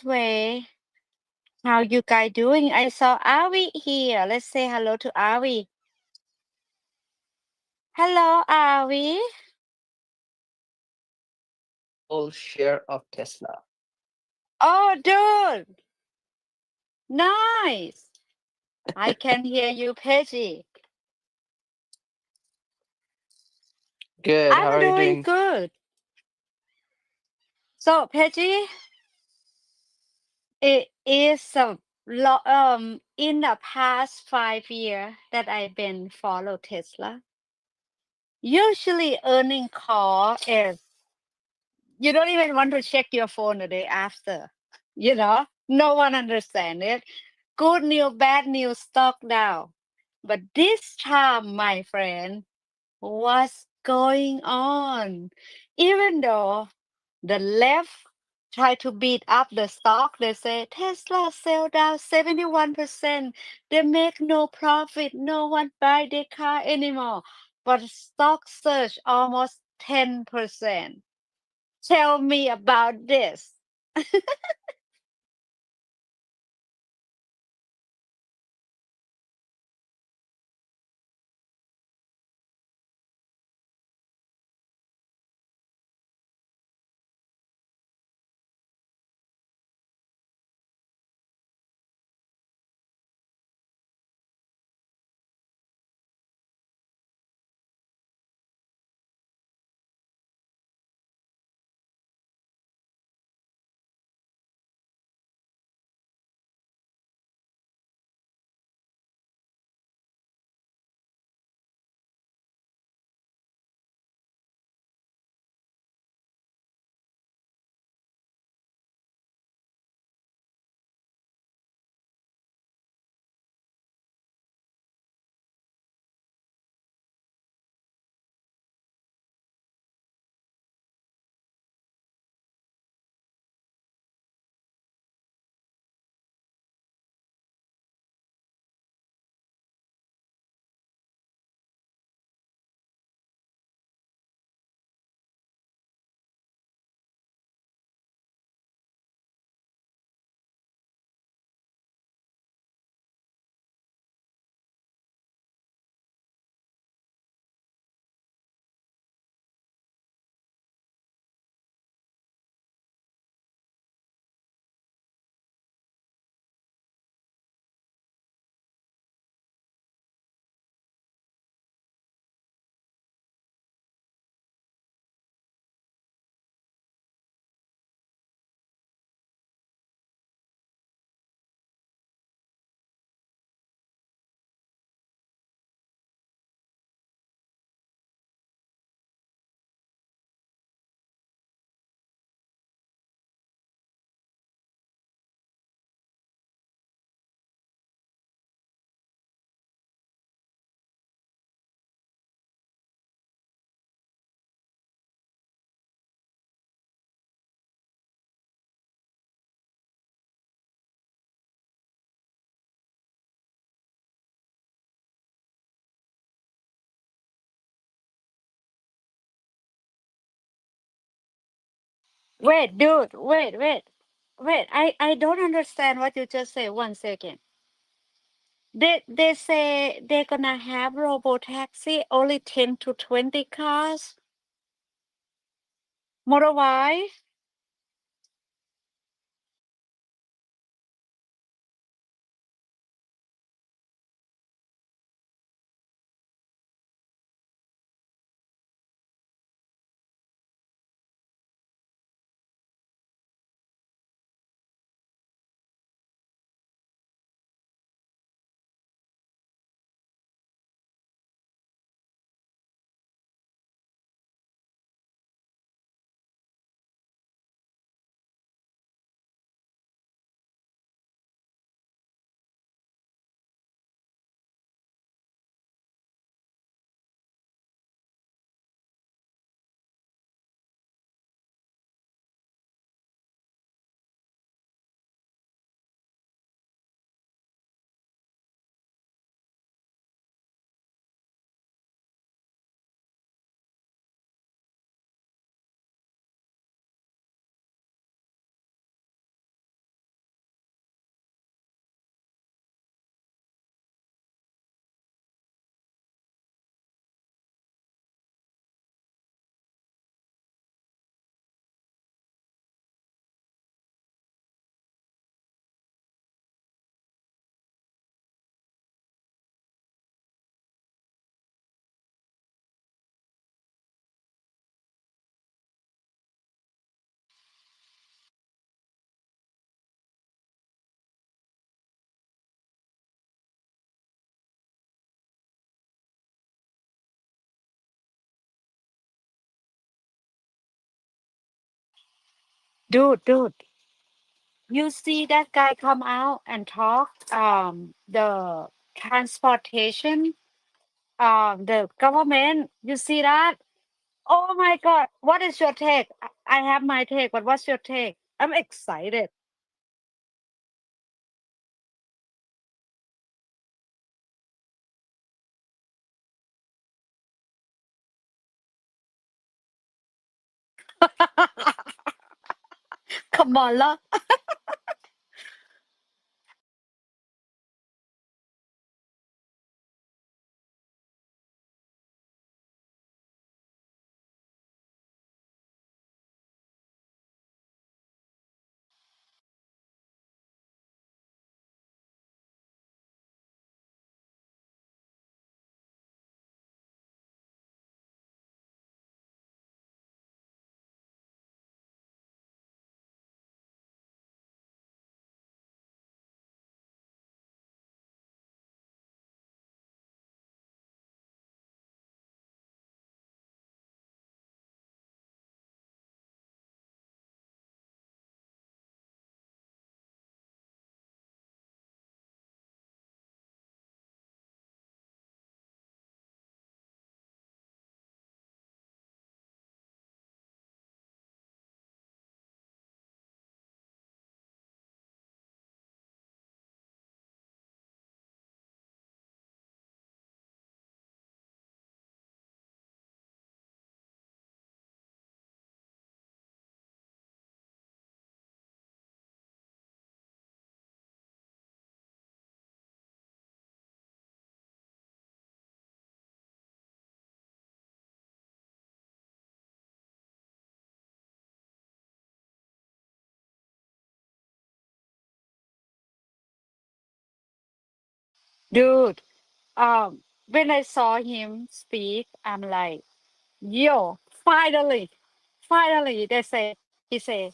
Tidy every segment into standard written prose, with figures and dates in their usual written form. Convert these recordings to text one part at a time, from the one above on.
way. How you guys doing? I saw Avi here. Let's say hello to Avi. Hello, Avi. Full share of Tesla. Oh, dude. Nice. I can hear you, Peggy. Good. How I'm are you doing doing? good. So, Peggy, it is in the past 5 years that I've been follow Tesla. Usually earning call is you don't even want to check your phone the day after. No one understand it. Good news, bad news, stock down. But this time, my friend, what's going on? Even though the left try to beat up the stock, they say Tesla sell down 71%. They make no profit. No one buy their car anymore. But stock surge almost 10%. Tell me about this. Wait, dude, wait. I don't understand what you just said. 1 second. They say they're gonna have robo taxi only 10 to 20 cars. Model Y. Dude, you see that guy come out and talk the transportation the government, you see that? Oh my god, what is your take? I have my take, but what's your take? I'm excited. Come on lah. Dude, when I saw him speak, I'm like, yo, finally, they say, he say,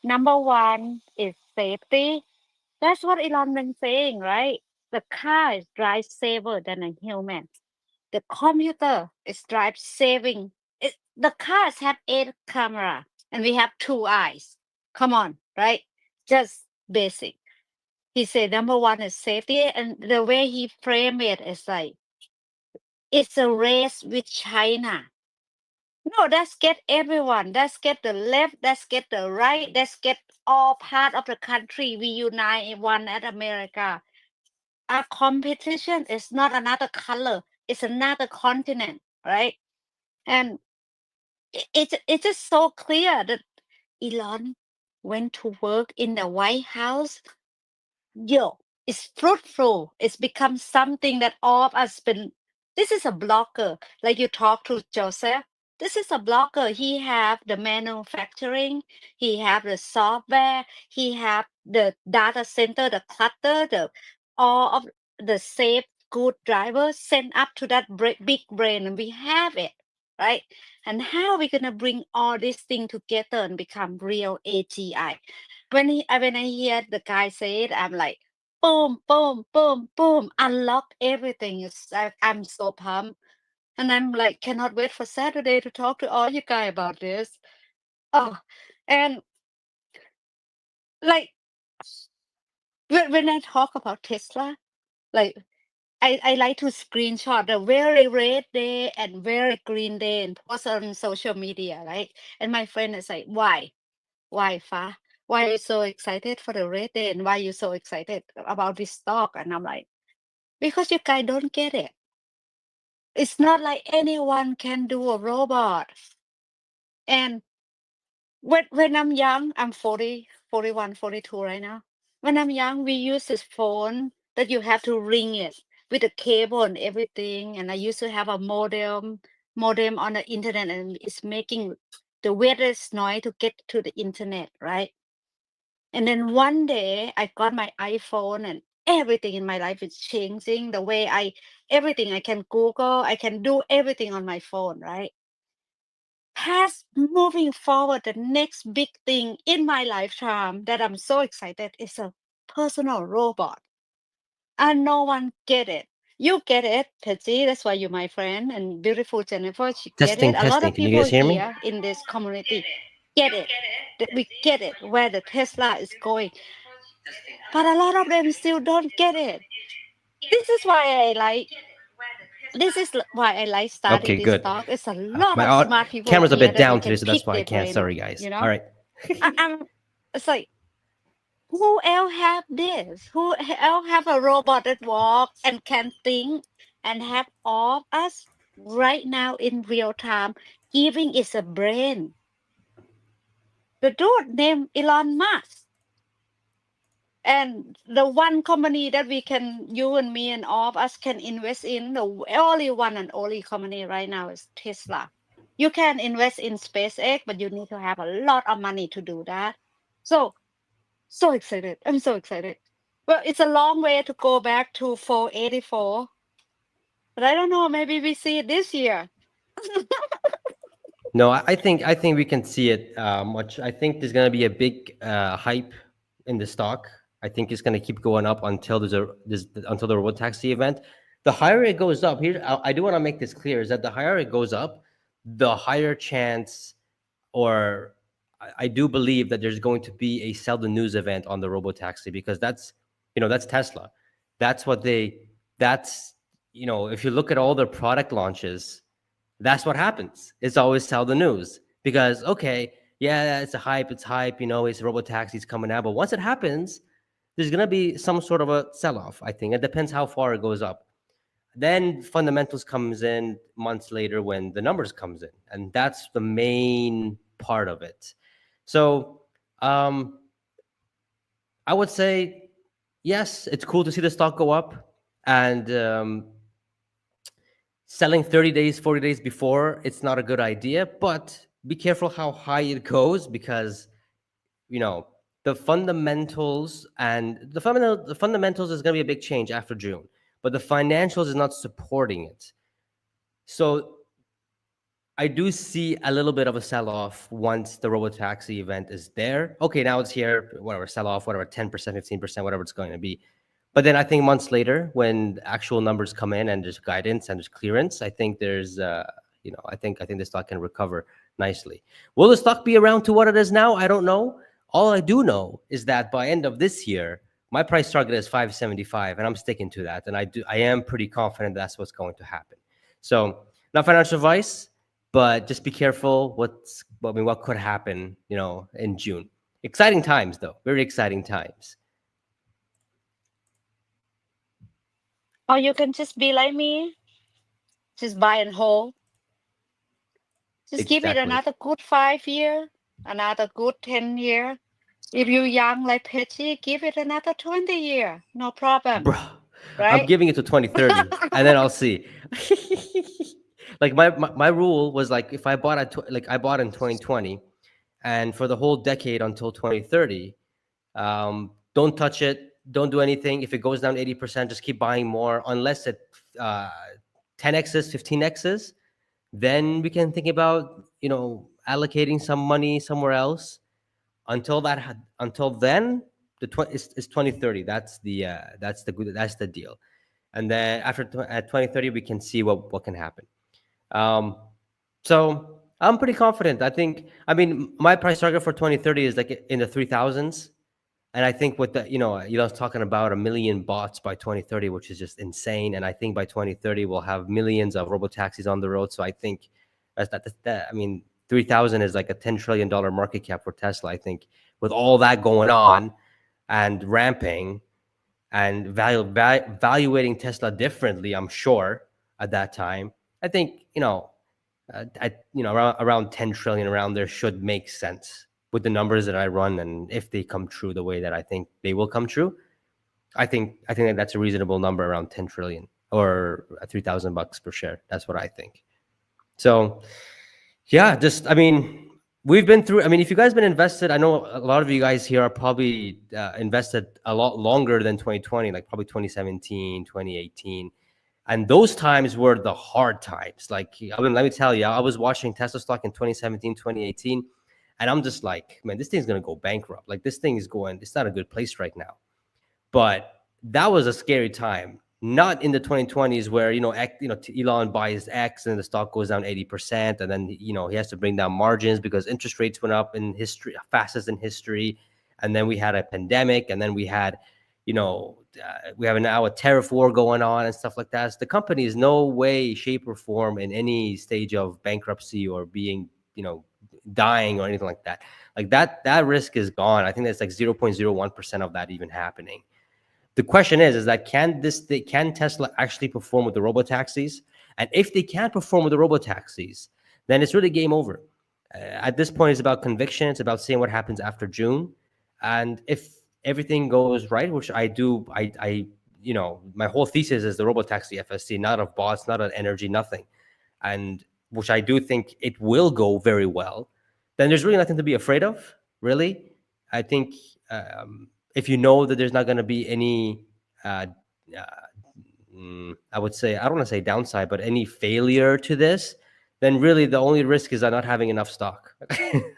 number one is safety. That's what Elon been saying, right? The car is drive safer than a human. The computer is drive saving. The cars have 8 camera and we have 2 eyes. Come on, right? Just basic. He said number one is safety, and the way he framed it is like it's a race with China. No, let's get everyone. Let's get the left. Let's get the right. Let's get all part of the country. We unite in one at America. Our competition is not another color. It's another continent, right? And it's just so clear that Elon went to work in the White House. Yo, it's fruitful. It's become something that all of us been. This is a blocker, like you talk to Joseph. This is a blocker. He have the manufacturing, he have the software, he have the data center, the cluster, the all of the safe good drivers sent up to that big brain, and we have it, right? And how are we gonna bring all this thing together and become real AGI? When I hear the guy say it, I'm like, boom, boom, boom, boom, unlock everything. I'm so pumped, and I'm like, cannot wait for Saturday to talk to all you guys about this. Oh, and like when I talk about Tesla, like I like to screenshot the very red day and very green day and post on social media, right? And my friend is like, why, Fa? Why are you so excited for the red day and why are you so excited about this stock? And I'm like, because you guys don't get it. It's not like anyone can do a robot. And when I'm young, I'm 40, 41, 42 right now. When I'm young, we use this phone that you have to ring it with a cable and everything. And I used to have a modem on the internet, and it's making the weirdest noise to get to the internet, right? And then one day I got my iPhone, and everything in my life is changing. The way everything I can Google, I can do everything on my phone, right? Past moving forward, the next big thing in my lifetime that I'm so excited is a personal robot. And no one get it. You get it, Patsy. That's why you're my friend. And beautiful Jennifer, she get it. Testing, A lot testing. of Can you people guys hear me? here in this community. get it. We get it where the Tesla is going, but a lot of them still don't get it. This is why I like. This is why I like study Okay, this good. stock. It's a lot My of smart people camera's a here bit that we down today, can so that's pick why I their can't. brain Sorry, on. guys. You All know, right. I'm. It's like, who else have this? Who else have a robot that walks and can think and have all of us right now in real time, giving it a brain? The dude named Elon Musk. And the one company that we can, you and me and all of us can invest in, the only one and only company right now is Tesla. You can invest in SpaceX, but you need to have a lot of money to do that. So, so excited. I'm so excited. Well, it's a long way to go back to 484, but I don't know. Maybe we see it this year. No, I think we can see it much. I think there's going to be a big hype in the stock. I think it's going to keep going up until there's until the road taxi event. The higher it goes up, here I do want to make this clear: is that the higher it goes up, the higher chance, or I do believe that there's going to be a sell the news event on the robo taxi, because that's, that's Tesla. That's what they. That's, if you look at all their product launches, that's what happens. It's always sell the news, because okay, yeah, it's a hype, it's hype, it's robo taxis coming out, but once it happens, there's gonna be some sort of a sell off. I think it depends how far it goes up. Then fundamentals comes in months later when the numbers comes in, and that's the main part of it. So um, I would say yes, it's cool to see the stock go up, and selling 30 days, 40 days before, it's not a good idea, but be careful how high it goes, because, you know, the fundamentals the fundamentals is going to be a big change after June, but the financials is not supporting it. So I do see a little bit of a sell off once the robotaxi event is there. Okay, now it's here, whatever, sell off, whatever, 10%, 15%, whatever it's going to be. But then I think months later, when actual numbers come in and there's guidance and there's clearance, I think I think the stock can recover nicely. Will the stock be around to what it is now? I don't know. All I do know is that by end of this year, my price target is 575, and I'm sticking to that. And I am pretty confident that's what's going to happen. So, not financial advice, but just be careful what could happen, in June. Exciting times, though, very exciting times. Or you can just be like me, just buy and hold. Just give it Exactly. another good 5 year, another good 10 year. If you're young like Petty, give it another 20 year. No problem. Bro, I'm Right? giving it to 2030, and then I'll see. Like my rule was, like, if I bought I bought in 2020, and for the whole decade until 2030, don't touch it, don't do anything. If it goes down 80%, just keep buying more, unless it uh, 10x's, 15x's. Then we can think about, allocating some money somewhere else. Until then, it's 2030. That's the deal. And then at 2030, we can see what can happen. Um, so I'm pretty confident. I mean, my price target for 2030 is like in the 3000s. And I think with Elon's talking about a million bots by 2030, which is just insane. And I think by 2030, we'll have millions of robo taxis on the road. So I think I mean, 3,000 is like a $10 trillion market cap for Tesla. I think with all that going on and ramping and valuating Tesla differently, I'm sure at that time, I think, around 10 trillion around there should make sense with the numbers that I run, and if they come true the way that I think they will come true. I think that that's a reasonable number, around 10 trillion or $3,000 per share. That's what I think. So yeah, just, I mean, we've been through. I mean, if you guys been invested, I know a lot of you guys here are probably invested a lot longer than 2020, like probably 2017, 2018. And those times were the hard times. Like, I mean, let me tell you, I was watching Tesla stock in 2017, 2018, and I'm just like, man, this thing's going to go bankrupt. Like, this thing is going, it's not a good place right now. But that was a scary time. not in the 2020s where Elon buys X and the stock goes down 80%, and then he has to bring down margins because interest rates went up in history, fastest in history, and then we had a pandemic, and then we had we have now a tariff war going on and stuff like that. So the company is no way, shape, or form in any stage of bankruptcy or being dying or anything like that. Like that risk is gone. I think that's like 0.01% of that even happening. The question is that can Tesla actually perform with the robo taxis? And if they can't perform with the robo taxis, then it's really game over. At this point, it's about conviction. It's about seeing what happens after June, and if everything goes right, which I do, my whole thesis is the robo taxi FSC, not of bots, not of energy, nothing, and which I do think it will go very well. Then there's really nothing to be afraid of, really. I think. If you know that there's not going to be any, I would say, I don't want to say downside, but any failure to this, then really the only risk is not having enough stock.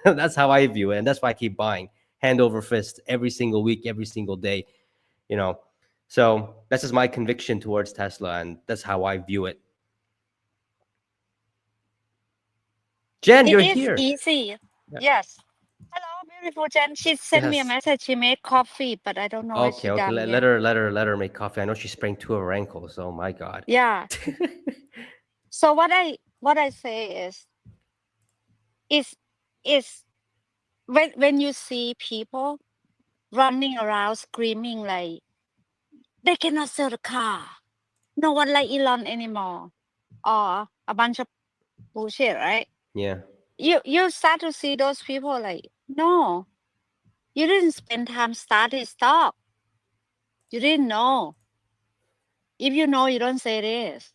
That's how I view it. And that's why I keep buying hand over fist every single week, every single day, So that's just my conviction towards Tesla. And that's how I view it. Jen, It you're is here. easy. Yeah. Yes. Hello, beautiful Jen. She sent me a Yes. message. She made coffee, but I don't know if Okay. she done Let yet. her make coffee. I know she sprained 2 of her ankles. Oh my God. Yeah. So what I say is when you see people running around screaming like they cannot sell the car, no one like Elon anymore, or a bunch of bullshit, right? Yeah. You start to see those people like, no, you didn't spend time studying stock. You didn't know. If you know, you don't say this.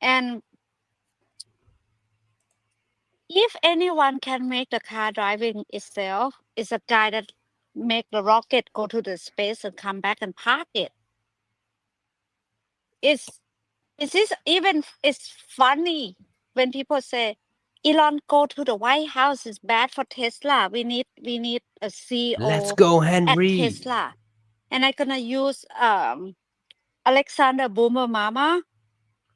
And if anyone can make the car driving itself, it's a guy that make the rocket go to the space and come back and park it. It's it's funny when people say Elon go to the White House is bad for Tesla. We need a Let's CEO go, at Henry. Tesla. And I'm gonna use Alexander Boomer Mama.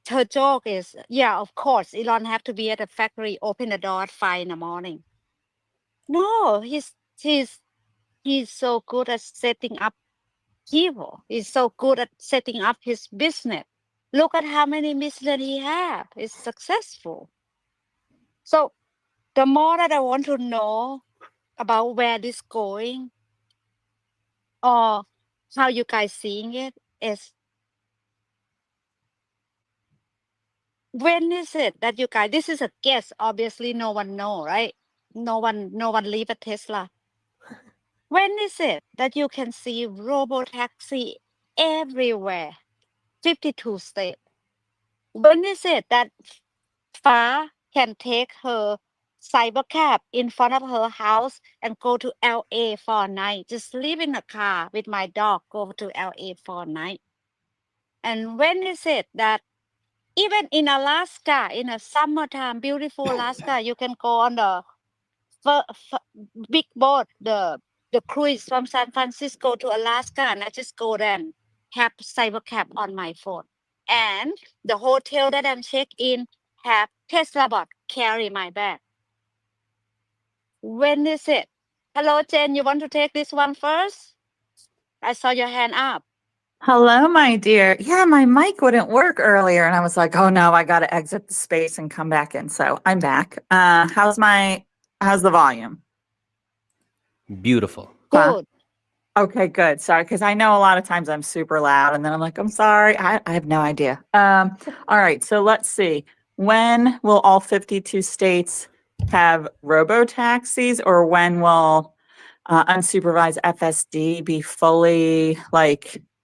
Her joke is, yeah, of course, Elon have to be at the factory, open the door at 5 in the morning. No, he's so good at setting up people. He's so good at setting up his business. Look at how many business he have. It's successful. So the more that I want to know about where this going or how you guys seeing it is, when is it that you guys, this is a guess, obviously no one know, right? No one leave a Tesla. When is it that you can see robo taxi everywhere? 52 states. When is it that Fa can take her cyber cab in front of her house and go to LA for a night? Just live in a car with my dog, go to LA for a night. And when is it that even in Alaska, in a summertime, beautiful Alaska, you can go on the big boat, the cruise from San Francisco to Alaska, and I just go there and have cyber cab on my phone. And the hotel that I'm checked in have Tesla bot carry my bag. When is it? Hello, Jen, you want to take this one first? I saw your hand up. Hello, my dear. Yeah, my mic wouldn't work earlier, and I was like, "Oh no, I got to exit the space and come back in." So I'm back. How's the volume? Beautiful. Good. Okay, good. Sorry, because I know a lot of times I'm super loud, and then I'm like, "I'm sorry, I have no idea." All right, so let's see. When will all 52 states have robo taxis, or when will unsupervised FSD be fully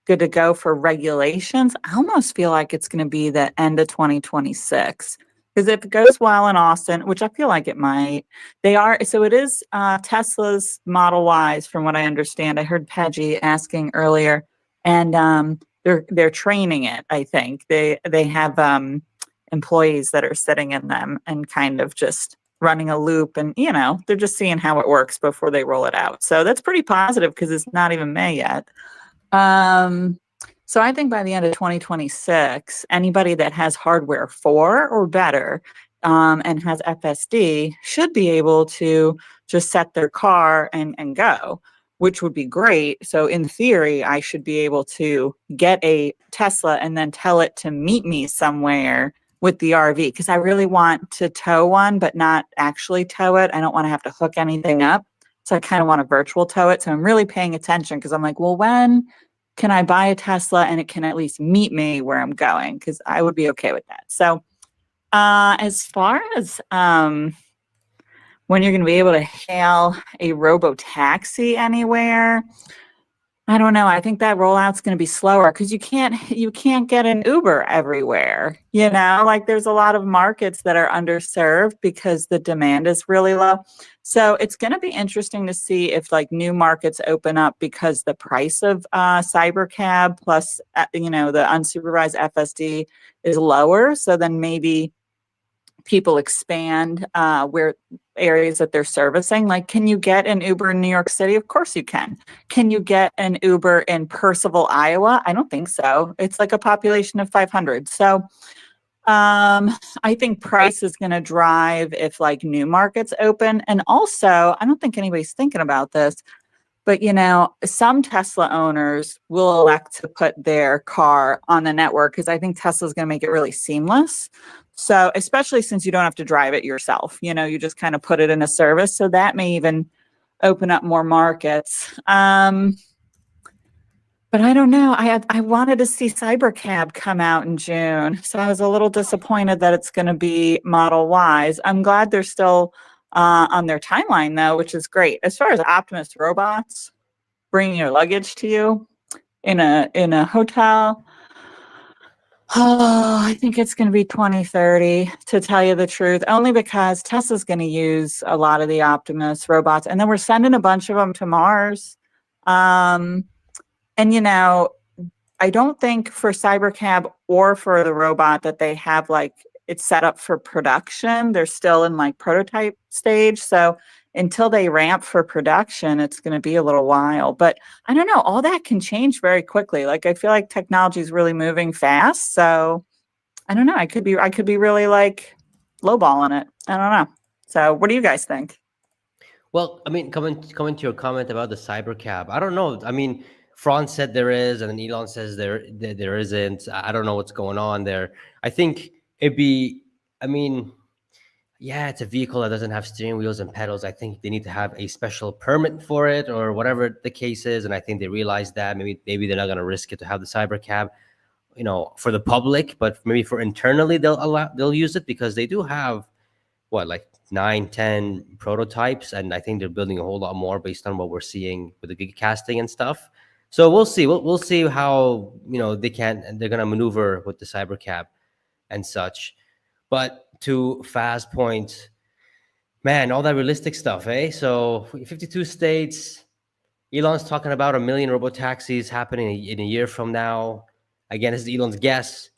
good to go for regulations? I almost feel like it's going to be the end of 2026. Because if it goes well in Austin, which I feel like it might, it is Tesla's Model Ys, from what I understand. I heard Peggy asking earlier, and they're training it. I think they have employees that are sitting in them and kind of just running a loop, and they're just seeing how it works before they roll it out. So that's pretty positive because it's not even May yet. So I think by the end of 2026, anybody that has hardware 4 or better and has FSD should be able to just set their car and go, which would be great. So in theory, I should be able to get a Tesla and then tell it to meet me somewhere with the RV, because I really want to tow one, but not actually tow it. I don't want to have to hook anything up. So I kind of want to virtual tow it. So I'm really paying attention, because I'm like, well, when can I buy a Tesla and it can at least meet me where I'm going? Because I would be okay with that. So as far as when you're going to be able to hail a robo taxi anywhere, I don't know. I think that rollout's going to be slower, because you can't get an Uber everywhere. Like there's a lot of markets that are underserved because the demand is really low. So it's going to be interesting to see if like new markets open up, because the price of Cybercab plus the unsupervised FSD is lower. So then maybe people expand where areas that they're servicing. Like, can you get an Uber in New York City? Of course you can. Can you get an Uber in Percival, Iowa? I don't think so. It's like a population of 500. So I think price is going to drive if like new markets open. And also, I don't think anybody's thinking about this, but some Tesla owners will elect to put their car on the network, because I think Tesla's going to make it really seamless. So especially since you don't have to drive it yourself, you just kind of put it in a service. So that may even open up more markets. But I don't know. I wanted to see Cybercab come out in June, so I was a little disappointed that it's going to be Model Ys. I'm glad they're still on their timeline though, which is great. As far as Optimus robots bringing your luggage to you in a hotel, I think it's going to be 2030, to tell you the truth, only because Tesla's going to use a lot of the Optimus robots, and then we're sending a bunch of them to Mars. And I don't think for Cybercab or for the robot that they have like it's set up for production. They're still in like prototype stage. So until they ramp for production, it's going to be a little while. But I don't know. All that can change very quickly. Like I feel like technology is really moving fast. So I don't know. I could be really like lowballing it. I don't know. So what do you guys think? Well, I mean, coming to your comment about the Cybercab, I don't know. I mean, Franz said there is, and then Elon says there isn't. I don't know what's going on there. I think it'd be. I mean, yeah, it's a vehicle that doesn't have steering wheels and pedals. I think they need to have a special permit for it, or whatever the case is. And I think they realize that maybe they're not going to risk it to have the Cybercab, for the public, but maybe for internally they'll use it, because they do have like 9-10 prototypes, and I think they're building a whole lot more based on what we're seeing with the gig casting and stuff. So we'll see. We'll see how they're gonna maneuver with the Cybercab and such. But to Fast point, man, all that realistic stuff, eh? So 52 states. Elon's talking about 1 million robo taxis happening in a year from now. Again, this is Elon's guess.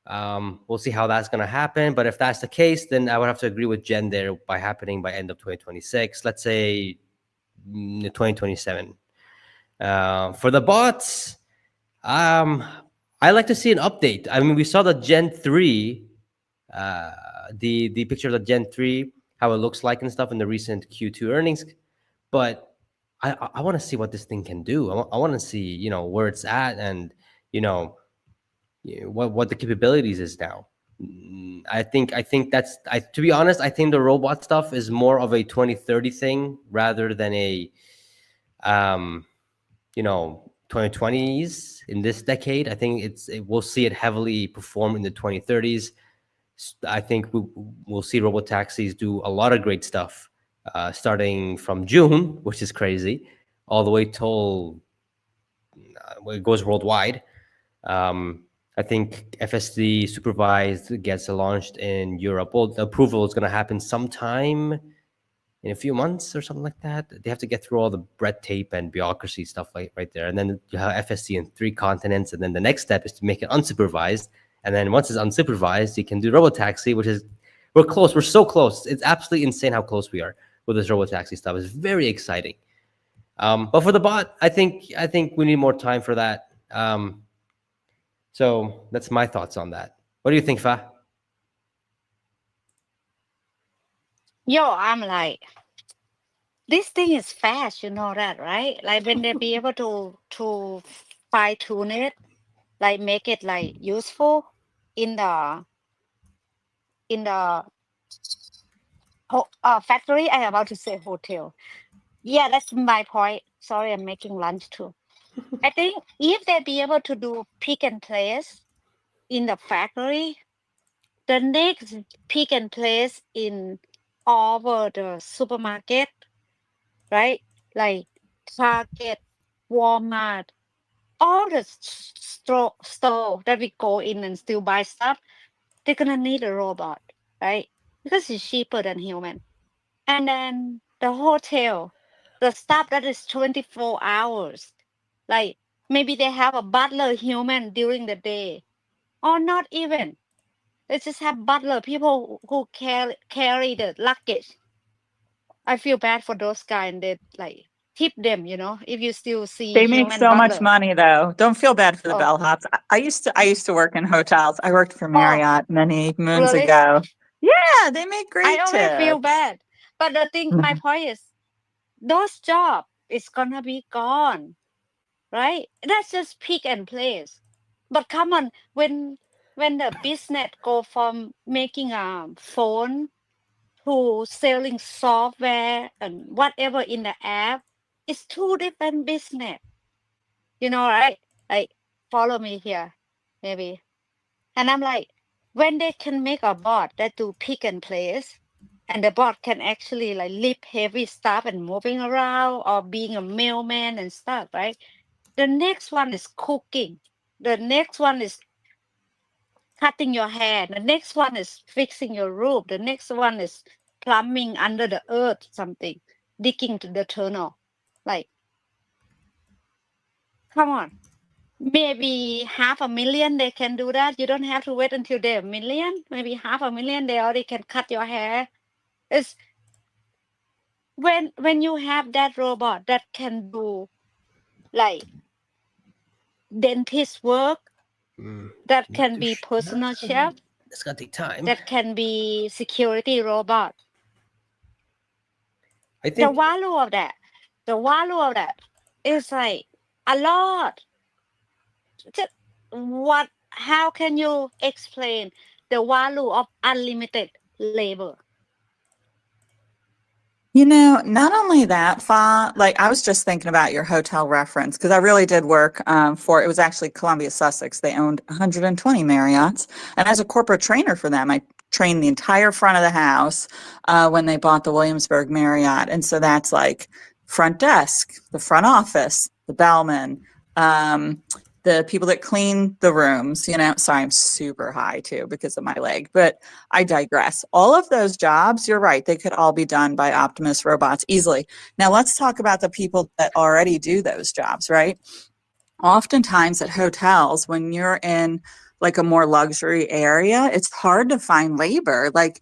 We'll see how that's going to happen. But if that's the case, then I would have to agree with Jen there by happening by end of 2026. Let's say 2027. For the bots, I like to see an update. I mean, we saw the Gen 3, the picture of the Gen 3, how it looks like and stuff in the recent Q2 earnings. But I want to see what this thing can do. I want to see, where it's at, and, what the capabilities is now. I think that's, to be honest, I think the robot stuff is more of a 2030 thing rather than a 2020s in this decade. I think we'll see it heavily perform in the 2030s. I think we'll see robo taxis do a lot of great stuff starting from June, which is crazy, all the way till it goes worldwide. I think FSD supervised gets launched in Europe. Well, the approval is going to happen sometime in a few months or something like that. They have to get through all the red tape and bureaucracy stuff right there. And then you have FSD in 3 continents. And then the next step is to make it unsupervised. And then once it's unsupervised, you can do robotaxi, which is, we're close. We're so close. It's absolutely insane how close we are with this robotaxi stuff. It's very exciting. But for the bot, I think we need more time for that. So that's my thoughts on that. What do you think, Fa? Yo, I'm like, this thing is fast, you know that, right? Like when they be able to fine tune it, like make it like useful in the factory. I am about to say hotel. Yeah, that's my point. Sorry, I'm making lunch too. I think if they be able to do pick and place in the factory, the next pick and place in over the supermarket, right? Like Target, Walmart, all the store that we go in and still buy stuff, they're gonna need a robot, right? Because it's cheaper than human. And then the hotel, the stuff that is 24 hours, like maybe they have a butler human during the day, or not even. They just have butler people who carry the luggage. I feel bad for those guys, and they like tip them. If you still see They make human so much butler. money though. Don't feel bad for the Oh, bellhops. I used to work in hotels. I worked for oh, Marriott many moons really? ago. Yeah, they make I great always feel tips. bad. But the thing, my point is, those jobs is gonna be gone, right? That's just pick and place. But come on, when the business go from making a phone to selling software and whatever in the app, it's two different business. Right? Like follow me here, maybe. And I'm like, when they can make a bot that do pick and place, and the bot can actually like lift heavy stuff and moving around or being a mailman and stuff, right? The next one is cooking. The next one is cutting your hair. The next one is fixing your roof. The next one is plumbing under the earth, something, digging to the tunnel. Like, come on. Maybe 500,000 they can do that. You don't have to wait until they're a million. Maybe 500,000 they already can cut your hair. It's when you have that robot that can do like dentist work, that can be personal chef, It's gonna take time. that can be security robot. I The think value of that, the value of that is like a lot. Just how can you explain the value of unlimited labor? Not only that, like I was just thinking about your hotel reference because I really did work it was actually Columbia Sussex. They owned 120 Marriotts. And as a corporate trainer for them, I trained the entire front of the house when they bought the Williamsburg Marriott. And so that's like front desk, the front office, the bellman, the people that clean the rooms. Sorry, I'm super high too because of my leg, but I digress. All of those jobs, you're right, they could all be done by Optimus robots easily. Now let's talk about the people that already do those jobs, right? Oftentimes at hotels, when you're in like a more luxury area, it's hard to find labor. Like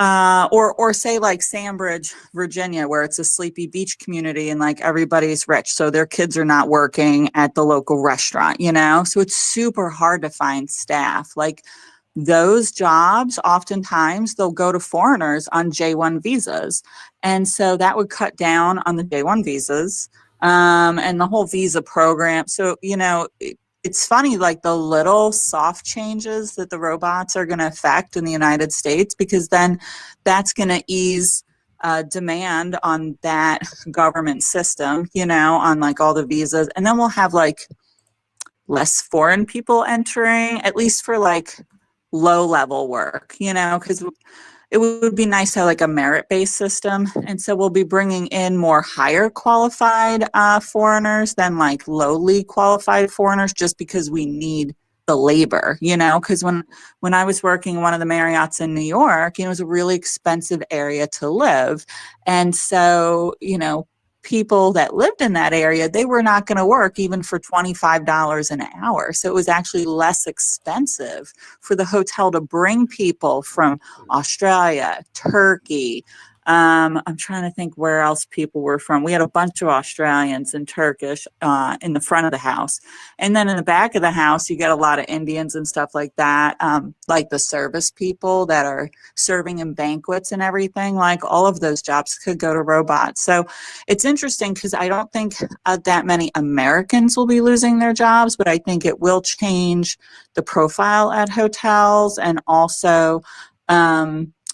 or say like Sandbridge, Virginia, where it's a sleepy beach community and like everybody's rich, so their kids are not working at the local restaurant, so it's super hard to find staff. Like those jobs, oftentimes they'll go to foreigners on J1 visas, and so that would cut down on the J1 visas and the whole visa program. So it's funny, like the little soft changes that the robots are going to affect in the United States, because then that's going to ease demand on that government system, on like all the visas. And then we'll have like less foreign people entering, at least for like low level work, because it would be nice to have like a merit-based system. And so we'll be bringing in more higher qualified foreigners than like lowly qualified foreigners, just because we need the labor, because when I was working in one of the Marriotts in New York, it was a really expensive area to live. And so, people that lived in that area, they were not going to work even for $25 an hour. So it was actually less expensive for the hotel to bring people from Australia, Turkey, I'm trying to think where else people were from. We had a bunch of Australians and Turkish in the front of the house. And then in the back of the house, you get a lot of Indians and stuff like that, like the service people that are serving in banquets and everything. Like all of those jobs could go to robots. So it's interesting because I don't think that many Americans will be losing their jobs, but I think it will change the profile at hotels, and also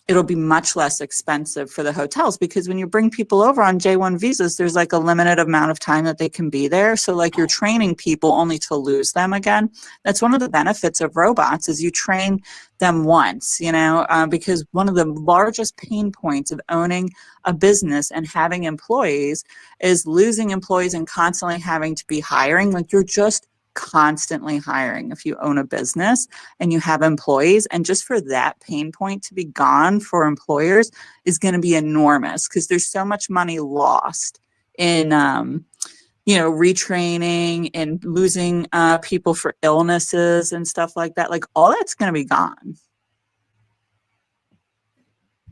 it'll be much less expensive for the hotels, because when you bring people over on J1 visas, there's like a limited amount of time that they can be there. So like you're training people only to lose them again. That's one of the benefits of robots, is you train them once, because one of the largest pain points of owning a business and having employees is losing employees and constantly having to be hiring. Like you're just constantly hiring if you own a business and you have employees, and just for that pain point to be gone for employers is going to be enormous, because there's so much money lost in retraining and losing people for illnesses and stuff like that. Like all that's going to be gone.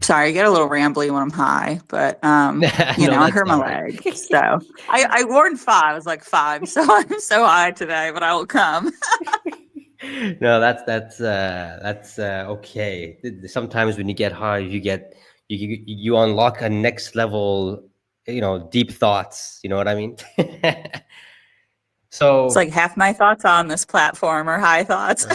Sorry, I get a little rambly when I'm high, but No, I that's hurt my all right. leg. So I warned 5. I was like 5. So I'm so high today, but I will come. No, that's okay. Sometimes when you get high, you unlock a next level, deep thoughts. You know what I mean? So It's like half my thoughts on this platform are high thoughts.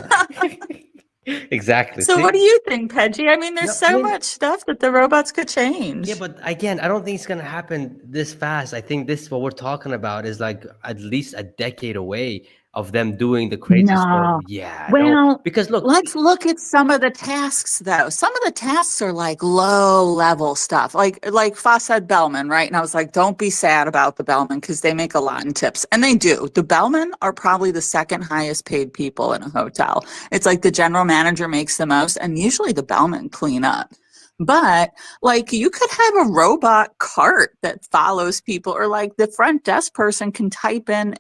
exactly. So See? what do you think, Pedgie? I mean, there's No, so much stuff that the robots could change. Yeah, but again, I don't think it's gonna happen this fast. I think what we're talking about is like at least a decade away of them doing the crazy stuff. No. Yeah, no, Well, because look, let's look at some of the tasks, though. Some of the tasks are like low level stuff, like Foss said bellman, right? And I was like, don't be sad about the bellman, because they make a lot in tips, and they do. The bellmen are probably the second highest paid people in a hotel. It's like the general manager makes the most, and usually the bellmen clean up. But like you could have a robot cart that follows people, or like the front desk person can type in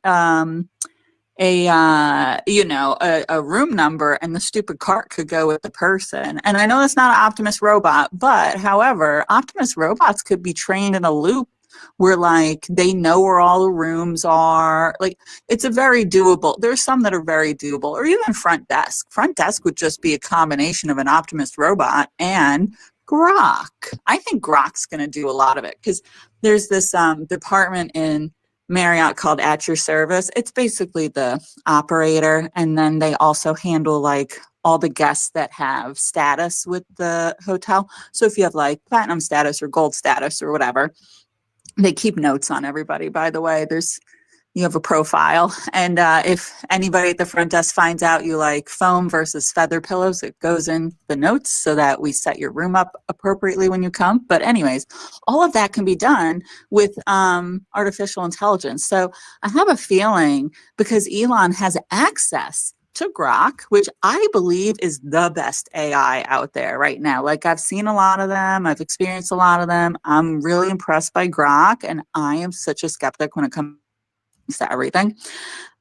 a room number, and the stupid cart could go with the person. And I know that's not an Optimus robot, but however, Optimus robots could be trained in a loop where like they know where all the rooms are. Like it's a very doable. There's some that are very doable, or even front desk. Front desk would just be a combination of an Optimus robot and Grok. I think Grok's going to do a lot of it, because there's this department in Marriott called At Your Service. It's basically the operator, and then they also handle like all the guests that have status with the hotel. So if you have like platinum status or gold status or whatever, they keep notes on everybody, by the way. You have a profile, and if anybody at the front desk finds out you like foam versus feather pillows, it goes in the notes so that we set your room up appropriately when you come. But anyways, all of that can be done with artificial intelligence. So I have a feeling, because Elon has access to Grok, which I believe is the best AI out there right now. Like I've seen a lot of them, I've experienced a lot of them. I'm really impressed by Grok, and I am such a skeptic when it comes to everything.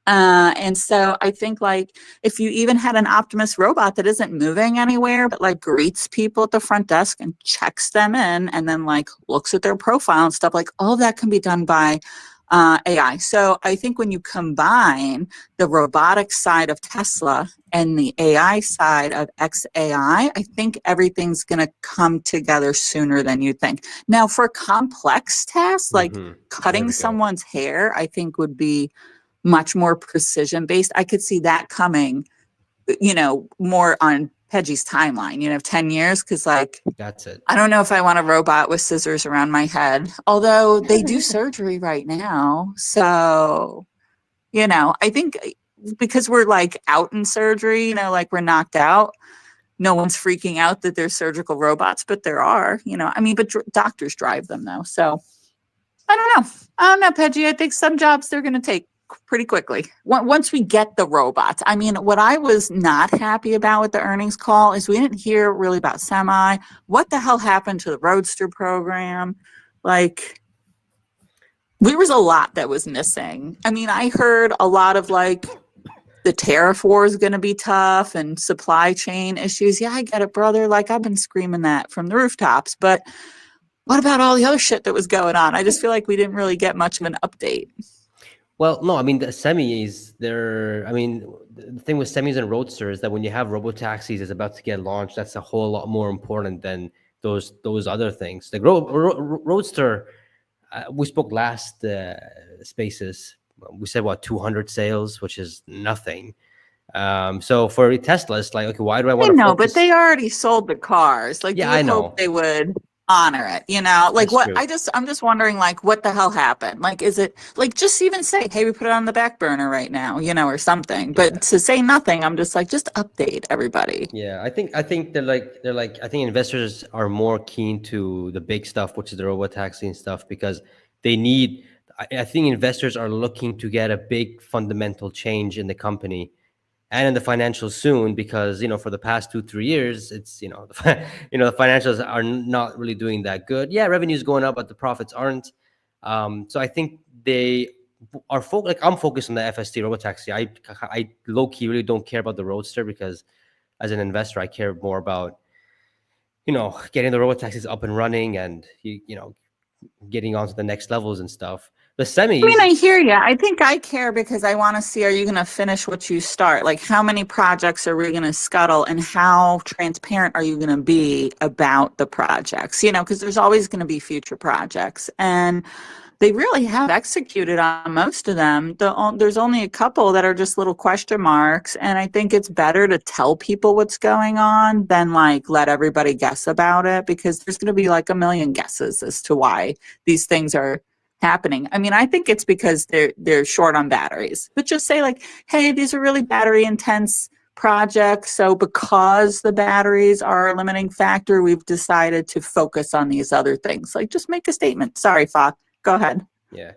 And so I think like if you even had an Optimus robot that isn't moving anywhere, but like greets people at the front desk and checks them in, and then like looks at their profile and stuff, like all of that can be done by AI. So I think when you combine the robotics side of Tesla and the AI side of XAI, I think everything's going to come together sooner than you think. Now, for complex tasks like cutting someone's hair, I think would be much more precision based. I could see that coming, more on Pedgie's timeline, 10 years, because like that's it. I don't know if I want a robot with scissors around my head, although they do surgery right now. So, I think because we're like out in surgery, like we're knocked out, no one's freaking out that there's surgical robots, but there are, but doctors drive them though. So I don't know, Pedgie. I think some jobs they're going to take pretty quickly once we get the robots. I mean, what I was not happy about with the earnings call is we didn't hear really about semi. What the hell happened to the Roadster program? Like, there was a lot that was missing. I mean, I heard a lot of like the tariff war is going to be tough and supply chain issues. Yeah, I get it, brother. Like I've been screaming that from the rooftops, but what about all the other shit that was going on? I just feel like we didn't really get much of an update. Well, no, I mean the semis. I mean, the thing with semis and roadsters is that when you have robo taxis is about to get launched, that's a whole lot more important than those other things. The roadster, we spoke last spaces. We said what 200 sales, which is nothing. So for Tesla, it's like, okay, why do I want I to know, but focus? they already sold the cars. Like, Yeah, you I would know. hope they would honor it, you know? Like, That's what? true. I'm just wondering, like, what the hell happened? Like, is it like just even say, hey, we put it on the back burner right now, you know, or something. Yeah. But to say nothing, I'm just like, just update everybody. Yeah, I think they're like I think investors are more keen to the big stuff, which is the robo taxi and stuff, because they need. I think investors are looking to get a big fundamental change in the company and in the financials soon, because for the past 2-3 years, it's the financials are not really doing that good. Yeah, revenue's going up, but the profits aren't. So I think they are like I'm focused on the FST robotaxi. I low key really don't care about the roadster, because as an investor, I care more about getting the robotaxis up and running and getting on to the next levels and stuff. The I mean, semis, I hear you. I think I care because I want to see, are you going to finish what you start? Like, how many projects are we going to scuttle, and how transparent are you going to be about the projects? Because there's always going to be future projects. And they really have executed on most of them. There's only a couple that are just little question marks. And I think it's better to tell people what's going on than like let everybody guess about it, because there's going to be like a million guesses as to why these things are happening. I mean, I think it's because they're short on batteries. But just say like, hey, these are really battery intense projects. So because the batteries are a limiting factor, we've decided to focus on these other things. Like, just make a statement. Sorry, Fa. Go ahead. yeah.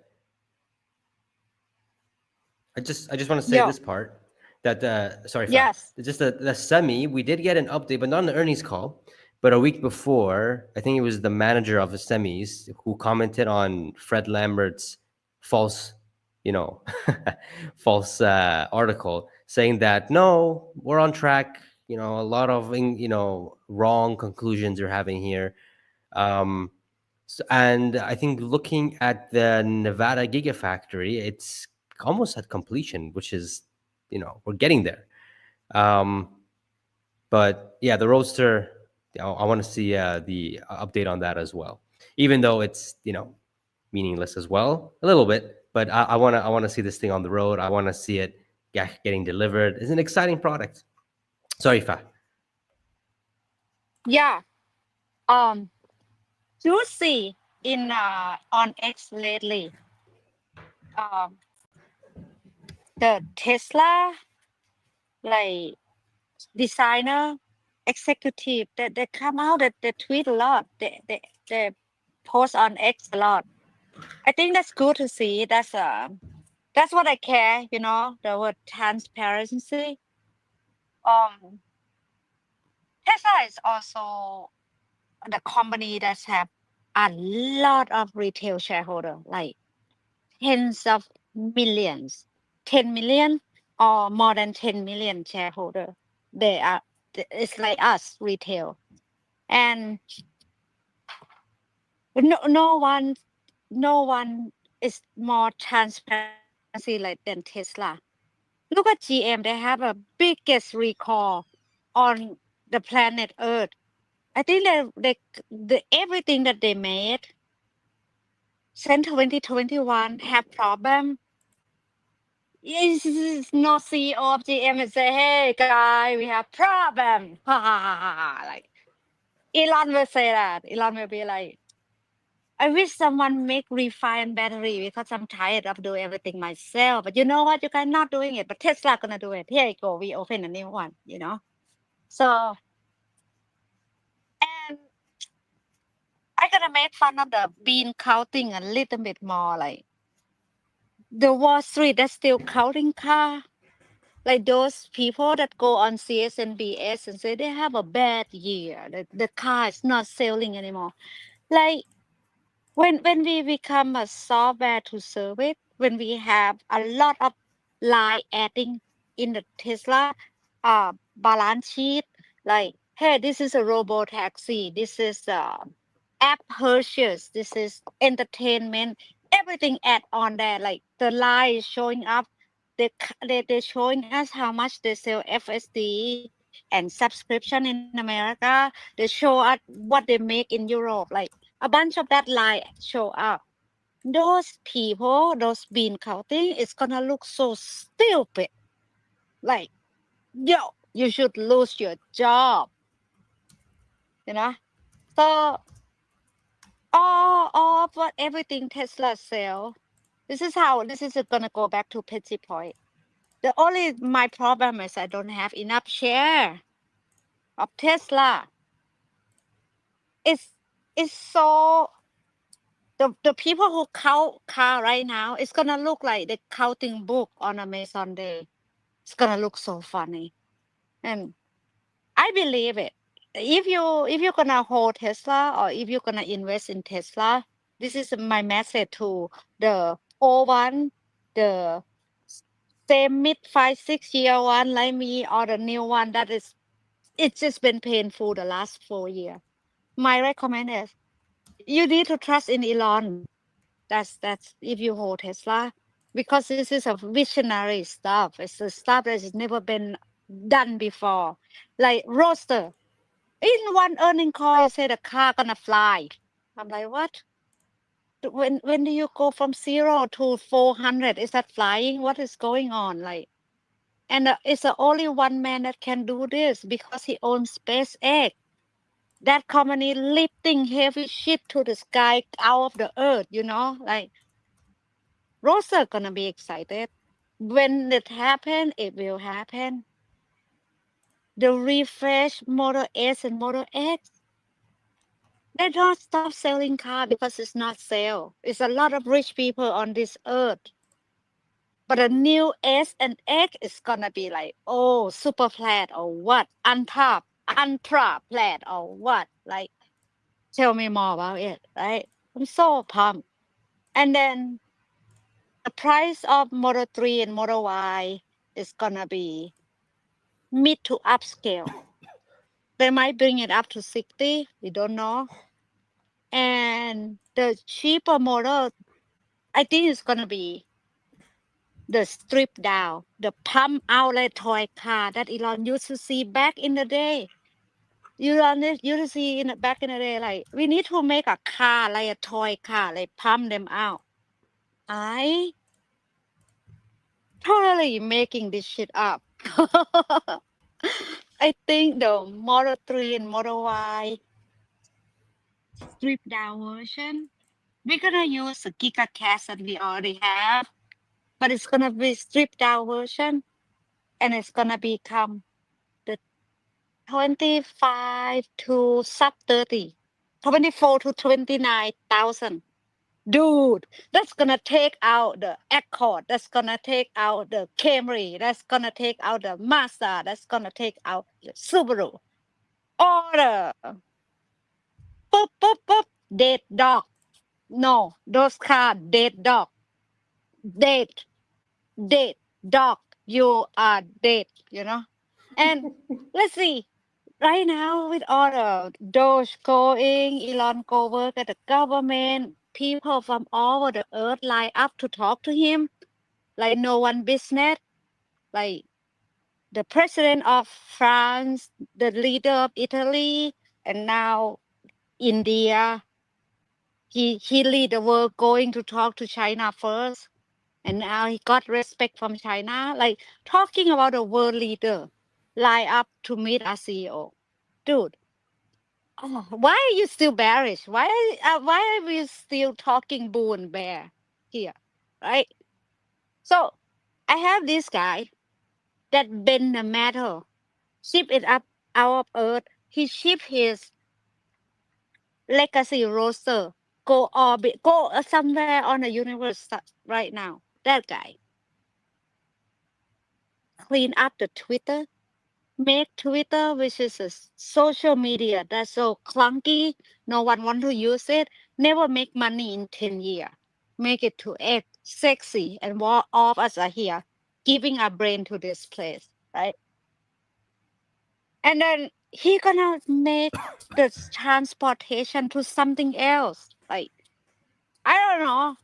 I just want to say Yo, this part that sorry, Fa. yes. Just the semi, we did get an update, but not on the earnings call. But a week before, I think it was the manager of the semis who commented on Fred Lambert's false, you know, false article, saying that no, we're on track. A lot of wrong conclusions you're having here. And I think looking at the Nevada Gigafactory, it's almost at completion, which is, we're getting there. But yeah, the Roadster, I want to see the update on that as well, even though it's, meaningless as well, a little bit. But I want to see this thing on the road. I want to see it getting delivered. It's an exciting product. Sorry, Fa. Yeah. You see in on X lately, um, the Tesla like designer executive that they come out that they tweet a lot. They post on X a lot. I think that's good to see. That's what I care. The word transparency. Um, Tesla is also the company that have a lot of retail shareholder, like tens of millions, 10 million or more than 10 million shareholder. It's like us retail. And no one is more transparency like than Tesla. Look at GM, they have a biggest recall on the planet Earth. I think the everything that they made since 2021 have problem. Yes, no CEO of GM and say, "Hey, guy, we have problem." Ha ha ha ha ha. Like Elon will say that. Elon will be like, "I wish someone make refine battery because I'm tired of doing everything myself. But you know what? You guys not doing it, but Tesla gonna do it. Here you go. We open a new one. So, and I gonna make fun of the bean counting a little bit more. Like the Wall Street, that's still counting car. Like those people that go on CSNBS and say they have a bad year, the car is not selling anymore. Like when we become a software to service, when we have a lot of line adding in the Tesla balance sheet, like, hey, this is a robo taxi, this is app purchase. This is entertainment. Everything add on there. Like the line is showing up. They're showing us how much they sell FSD and subscription in America. They show us what they make in Europe. Like a bunch of that line show up. Those people, those bean counting, it's gonna look so stupid. Like, yo, you should lose your job. You know? So all of what everything Tesla sell. This is gonna go back to Petsy point. The only my problem is I don't have enough share of Tesla. It's it's so the people who count car right now, it's gonna look like the counting book on Amazon Day. It's gonna look so funny. And I believe it. If you're gonna hold Tesla or if you're gonna invest in Tesla, this is my message to the old one, the same mid 5 6 year one like me, or the new one that is it's just been painful the last 4 years. My recommend is you need to trust in Elon. That's if you hold Tesla, because this is a visionary stuff. It's the stuff that has never been done before. Like roaster. In one earning call, you say the car gonna fly. I'm like, what? When do you go from 0 to 400? Is that flying? What is going on? Like, and it's the only one man that can do this because he owns SpaceX. That company lifting heavy shit to the sky out of the earth. Like Rosa gonna be excited. When it happen, it will happen. The refresh Model S and Model X, they don't stop selling car because it's not sale. It's a lot of rich people on this earth. But a new S and X is gonna be like, oh, super flat or what? Ultra flat or what? Like, tell me more about it, right? I'm so pumped. And then the price of Model 3 and Model Y is gonna be mid to upscale. They might bring it up to 60, we don't know. And the cheaper model, I think it's gonna be the strip down, the pump outlet toy car that Elon used to see back in the day. Elon used to see back in the day, like, we need to make a car like a toy car, like pump them out. I totally making this shit up. I think the Model 3 and Model Y strip down version, we're gonna use the GigaCast that we already have, but it's gonna be stripped down version, and it's gonna become the 25 to sub 30, 24 to 29,000. Dude, that's gonna take out the Accord. That's gonna take out the Camry. That's gonna take out the Mazda. That's gonna take out the Subaru. All the boop, dead dog. No, those cars dead dog. Dead, dead dog. You are dead. And let's see. Right now, with all the Doge going, Elon go work at the government, people from all over the earth line up to talk to him, like no one business, like the president of France, the leader of Italy, and now India. He lead the world going to talk to China first, and now he got respect from China. Like talking about a world leader, line up to meet our CEO, dude. Oh, why are you still bearish? Why are we still talking bull and bear here, right? So I have this guy that bend the metal, ship it up out of earth. He ship his legacy roster, go orbit, go somewhere on the universe right now. That guy clean up the Twitter, make Twitter, which is a social media that's so clunky, no one want to use it, never make money in 10 years. Make it to act sexy, and all of us are here giving our brain to this place, right? And then he gonna make the transportation to something else. Like, I don't know.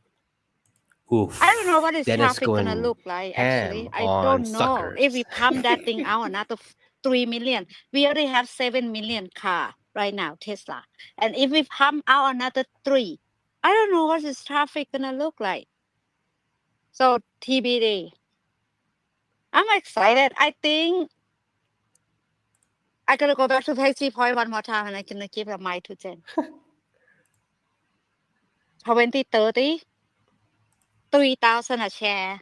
Oof. I don't know what is Dennis traffic gonna going look like. Actually, ham I on don't know. If we suckers. pump that thing out another 3 million, we already have 7 million car right now, Tesla. And if we pump out another 3, I don't know what is traffic gonna look like. So TBD. I'm excited. I think I'm gonna go back to Taxi Point one more time, and I'm gonna give the mic to Jen. 2030, 3,000 a share.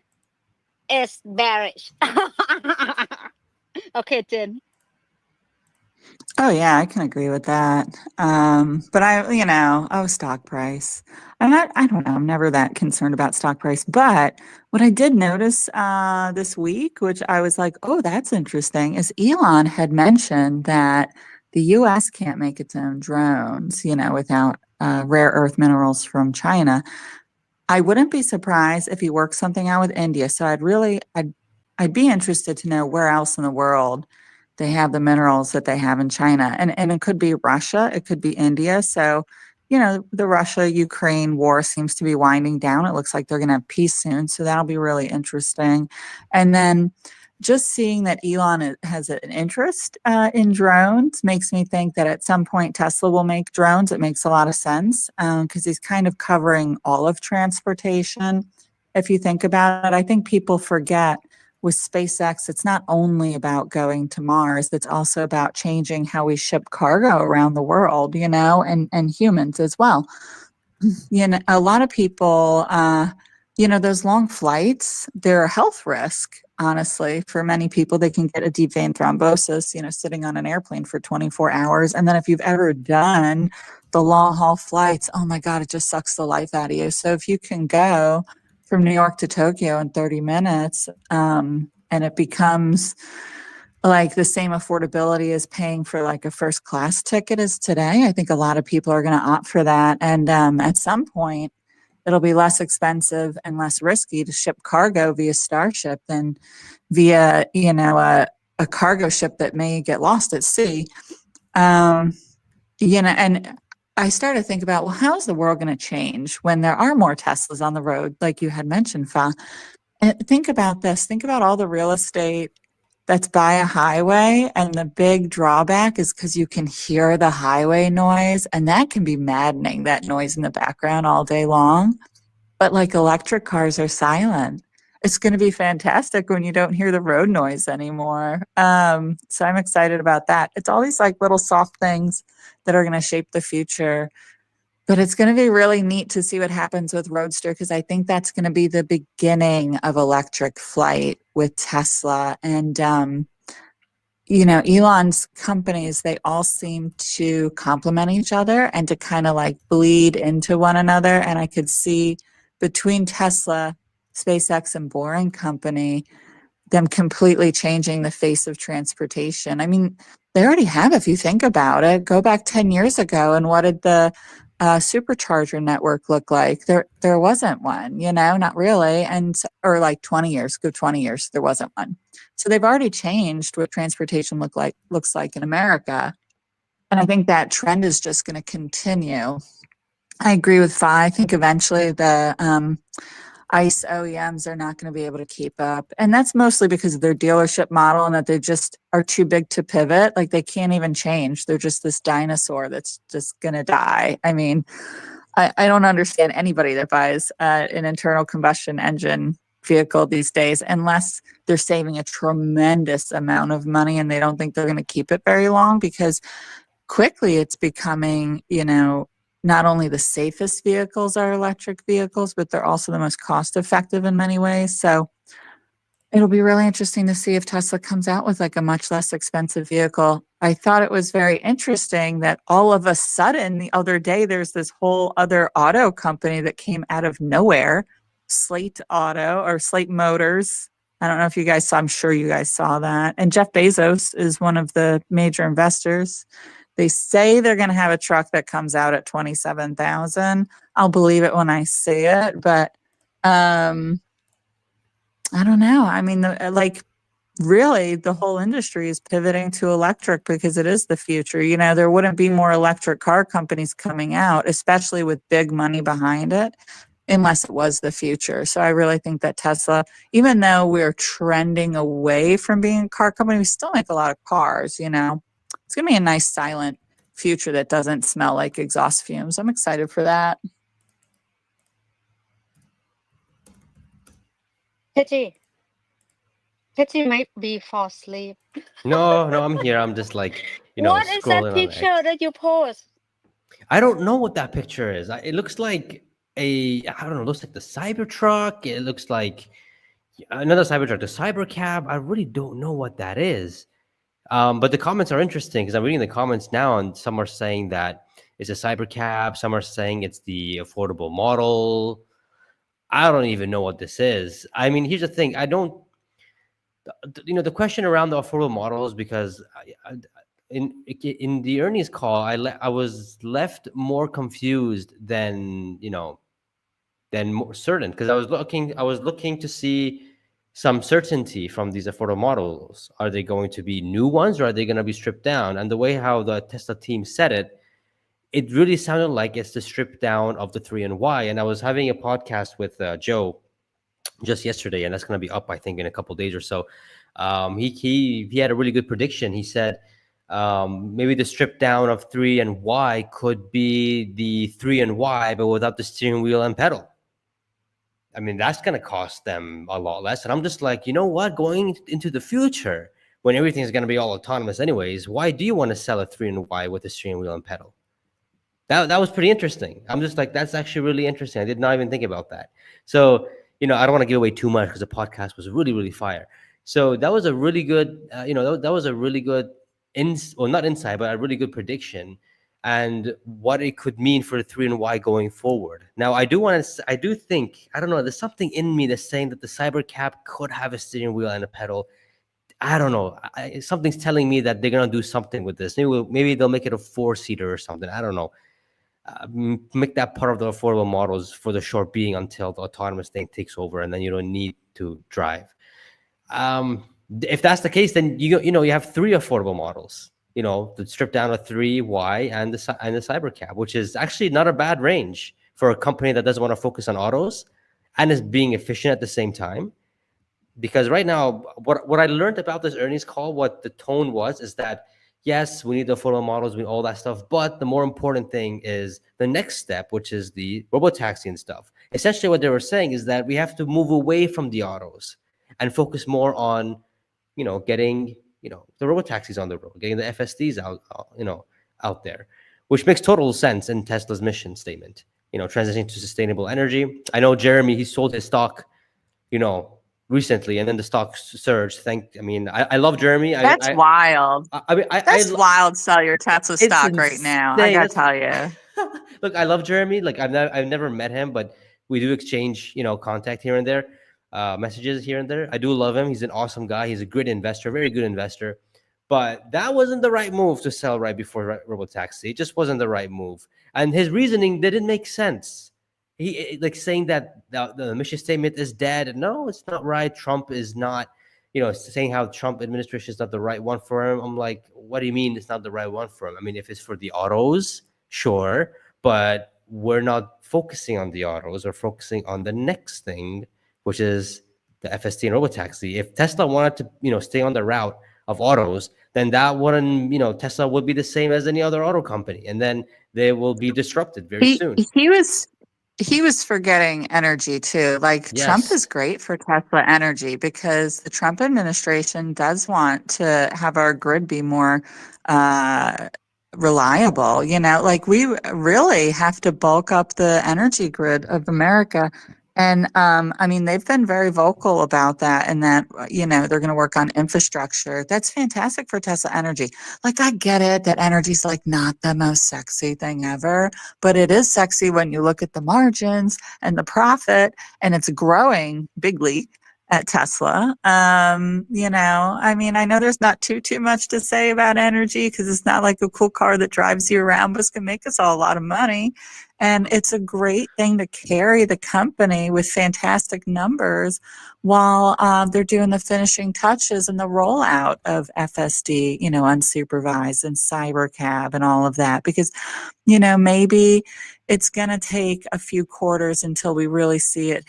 It's bearish. Okay, Jen. Oh yeah, I can agree with that. But stock price. I don't know, I'm never that concerned about stock price. But what I did notice this week, which I was like, oh, that's interesting, is Elon had mentioned that the US can't make its own drones, without rare earth minerals from China. I wouldn't be surprised if he works something out with India. So I'd be interested to know where else in the world they have the minerals that they have in China. And it could be Russia, it could be India. So, the Russia-Ukraine war seems to be winding down. It looks like they're going to have peace soon. So that'll be really interesting. And then just seeing that Elon has an interest in drones makes me think that at some point Tesla will make drones. It makes a lot of sense because he's kind of covering all of transportation. If you think about it, I think people forget with SpaceX, it's not only about going to Mars, it's also about changing how we ship cargo around the world, and humans as well. A lot of people, those long flights, they're a health risk, honestly. For many people, they can get a deep vein thrombosis, sitting on an airplane for 24 hours. And then if you've ever done the long haul flights, oh my God, it just sucks the life out of you. So if you can go from New York to Tokyo in 30 minutes, and it becomes like the same affordability as paying for like a first class ticket as today. I think a lot of people are going to opt for that. And at some point, it'll be less expensive and less risky to ship cargo via Starship than via, a cargo ship that may get lost at sea. And I started to think about, well, how's the world going to change when there are more Teslas on the road, like you had mentioned, Fa? And think about this. Think about all the real estate that's by a highway, and the big drawback is because you can hear the highway noise, and that can be maddening, that noise in the background all day long. But like electric cars are silent. It's going to be fantastic when you don't hear the road noise anymore. So I'm excited about that. It's all these like little soft things that are going to shape the future. But it's going to be really neat to see what happens with Roadster, because I think that's going to be the beginning of electric flight with Tesla. And, Elon's companies, they all seem to complement each other and to kind of like bleed into one another. And I could see between Tesla, SpaceX, and Boring Company, them completely changing the face of transportation. I mean, they already have, if you think about it. Go back 10 years ago, and what did the supercharger network look like? There wasn't one, not really. Or like 20 years, go 20 years, there wasn't one. So they've already changed what transportation looks like in America. And I think that trend is just going to continue. I agree with Fi. I think eventually the ICE OEMs are not going to be able to keep up. And that's mostly because of their dealership model and that they just are too big to pivot. Like they can't even change. They're just this dinosaur that's just going to die. I mean, I don't understand anybody that buys an internal combustion engine vehicle these days unless they're saving a tremendous amount of money and they don't think they're going to keep it very long, because quickly it's becoming, not only the safest vehicles are electric vehicles, but they're also the most cost effective in many ways. So it'll be really interesting to see if Tesla comes out with like a much less expensive vehicle. I thought it was very interesting that all of a sudden the other day, there's this whole other auto company that came out of nowhere, Slate Auto or Slate Motors. I don't know if you guys saw, I'm sure you guys saw that. And Jeff Bezos is one of the major investors. They say they're going to have a truck that comes out at 27,000. I'll believe it when I see it, but I don't know. I mean, really the whole industry is pivoting to electric because it is the future. You know, there wouldn't be more electric car companies coming out, especially with big money behind it, unless it was the future. So I really think that Tesla, even though we're trending away from being a car company, we still make a lot of cars, you know. It's going to be a nice silent future that doesn't smell like exhaust fumes. I'm excited for that. Teji might be fall asleep. No, no, I'm here. I'm just like, What is that scrolling on picture X. that you post? I don't know what that picture is. It looks like I don't know, it looks like the Cybertruck. It looks like another Cybertruck, the Cybercab. I really don't know what that is. But the comments are interesting because I'm reading the comments now, and some are saying that it's a Cybercab. Some are saying it's the affordable model. I don't even know what this is. I mean, here's the thing. I don't, the question around the affordable models, because in the earnings call, I was left more confused than than more certain, because I was looking to see some certainty from these affordable models. Are they going to be new ones, or are they going to be stripped down? And the way how the Tesla team said it, it really sounded like it's the strip down of the 3 and Y. And I was having a podcast with Joe just yesterday, and that's going to be up, I think, in a couple of days or so. He had a really good prediction. He said maybe the strip down of 3 and Y could be the 3 and Y, but without the steering wheel and pedal. I mean, that's going to cost them a lot less. And I'm just like, you know what? Going into the future, when everything's going to be all autonomous anyways, why do you want to sell a 3 and Y with a steering wheel and pedal? That was pretty interesting. I'm just like, that's actually really interesting. I did not even think about that. So, I don't want to give away too much because the podcast was really, really fire. So that was a really good, that was a really good, not insight, but a really good prediction, and what it could mean for the 3 and Y going forward. Now, I do think, I don't know, there's something in me that's saying that the Cybercab could have a steering wheel and a pedal. I don't know. Something's telling me that they're gonna do something with this. Maybe they'll make it a 4-seater or something. I don't know. Make that part of the affordable models for the short being until the autonomous thing takes over, and then you don't need to drive. If that's the case, then you have 3 affordable models. The stripped down a 3Y and the Cybercab, which is actually not a bad range for a company that doesn't want to focus on autos and is being efficient at the same time. Because right now, what I learned about this earnings call, what the tone was, is that yes, we need the affordable models, we need all that stuff, but the more important thing is the next step, which is the robotaxi and stuff. Essentially, what they were saying is that we have to move away from the autos and focus more on, getting, the robotaxis on the road, getting the FSDs out there, which makes total sense in Tesla's mission statement. Transitioning to sustainable energy. I know Jeremy, he sold his stock, recently, and then the stock surged. I love Jeremy. That's wild. That's wild. Sell your Tesla stock right now. I gotta tell you. Look, I love Jeremy. Like I've never met him, but we do exchange, contact here and there, messages here and there. I do love him. He's an awesome guy. He's a good investor, very good investor. But that wasn't the right move to sell right before robotaxi. It just wasn't the right move, and his reasoning didn't make sense. He saying that the mission statement is dead. No, it's not right. Trump is not, saying how Trump administration is not the right one for him. I'm like, what do you mean it's not the right one for him? I mean, if it's for the autos, sure, but we're not focusing on the autos. We're focusing on the next thing, which is the FSD and robotaxi. If Tesla wanted to, stay on the route of autos, then that wouldn't, Tesla would be the same as any other auto company, and then they will be disrupted very soon. He was forgetting energy too. Like, yes. Trump is great for Tesla energy because the Trump administration does want to have our grid be more reliable. Like, we really have to bulk up the energy grid of America. And they've been very vocal about that, and that, they're going to work on infrastructure. That's fantastic for Tesla energy. Like, I get it that energy's like not the most sexy thing ever, but it is sexy when you look at the margins and the profit, and it's growing bigly at Tesla. I know there's not too much to say about energy because it's not like a cool car that drives you around, but it's going to make us all a lot of money. And it's a great thing to carry the company with fantastic numbers while they're doing the finishing touches and the rollout of FSD, unsupervised and cybercab and all of that. Because, maybe it's going to take a few quarters until we really see it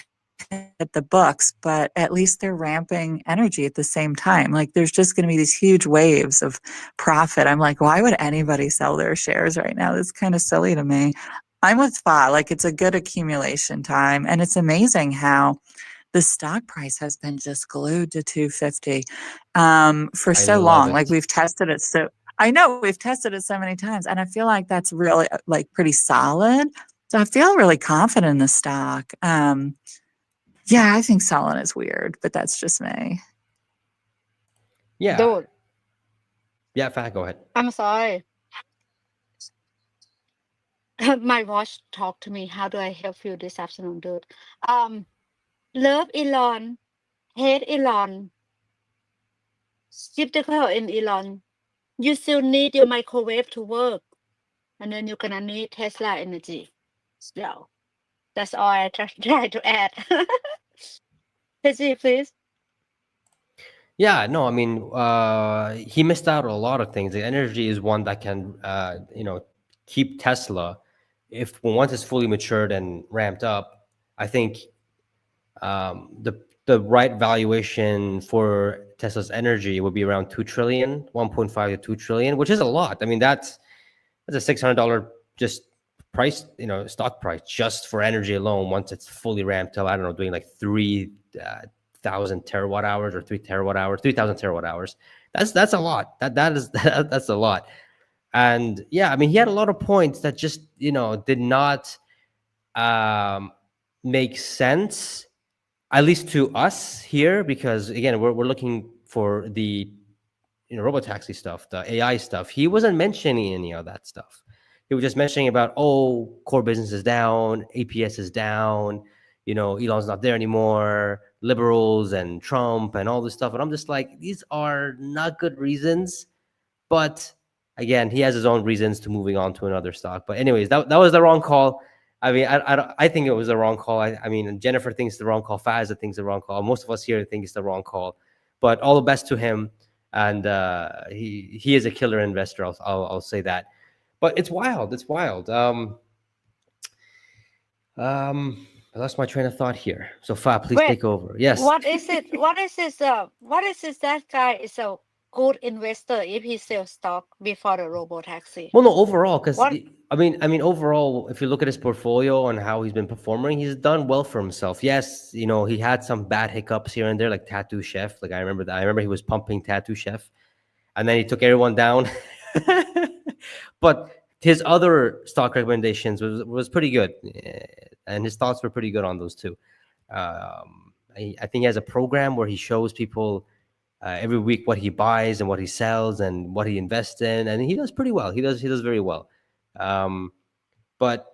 hit the books, but at least they're ramping energy at the same time. Like there's just going to be these huge waves of profit. I'm like, why would anybody sell their shares right now? That's kind of silly to me. I'm with Fa. Like it's a good accumulation time. And it's amazing how the stock price has been just glued to 250 for I so love long. Like it. we've tested it. So I know we've tested it so many times. And I feel like that's really like pretty solid. So I feel really confident in the stock. Yeah, I think selling is weird, but that's just me. Yeah. Dude, Yeah, Fat, go ahead. I'm sorry. My watch talked to me. How do I help you this afternoon, dude? Um, love Elon, hate Elon, skeptical in Elon. You still need your microwave to work, and then you're gonna need Tesla energy. So that's all I try to add. Tessie, please. Yeah, no, I mean, he missed out on a lot of things. The energy is one that can, keep Tesla. If once it's fully matured and ramped up, I think the right valuation for Tesla's energy would be around 2 trillion, 1.5 to 2 trillion, which is a lot. I mean, that's a $600 just price, stock price just for energy alone. Once it's fully ramped up, I don't know, doing like 3,000 terawatt hours or 3 terawatt hours, 3,000 terawatt hours. That's a lot. That's a lot. And yeah, I mean, he had a lot of points that just did not um, make sense, at least to us here, because again, we're looking for the robotaxi stuff, the AI stuff. He wasn't mentioning any of that stuff. He was just mentioning about, core business is down, APS is down, Elon's not there anymore, liberals and Trump and all this stuff. And I'm just like, these are not good reasons. But again, he has his own reasons to moving on to another stock. But anyways, that was the wrong call. I mean, I think it was the wrong call. I mean, Jennifer thinks the wrong call. Faz thinks the wrong call. Most of us here think it's the wrong call. But all the best to him, and he is a killer investor. I'll say that. But it's wild. It's wild. I lost my train of thought here. So Fa, please Wait, take over. Yes. what is it? What is this? What is this? That guy is a good investor if he sells stock before the robo taxi. Well, no, overall, because What? overall, if you look at his portfolio and how he's been performing, he's done well for himself. Yes, he had some bad hiccups here and there, like Tattoo Chef. Like I remember that. I remember he was pumping Tattoo Chef, and then he took everyone down. But his other stock recommendations was pretty good, and his thoughts were pretty good on those too. I think he has a program where he shows people every week what he buys and what he sells and what he invests in, and he does pretty well. He does very well. But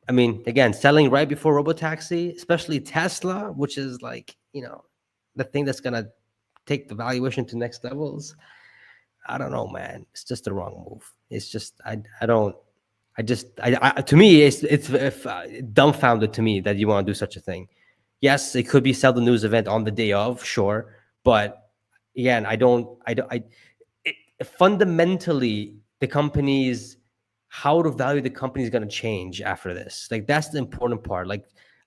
I mean, again, selling right before robotaxi, especially Tesla, which is like the thing that's gonna take the valuation to next levels. I don't know, man. It's just the wrong move. It's just I don't. To me, it's dumbfounded to me that you want to do such a thing. Yes, it could be sell the news event on the day of, sure, but again, fundamentally the company's how to value the company is going to change after this. Like that's the important part. Like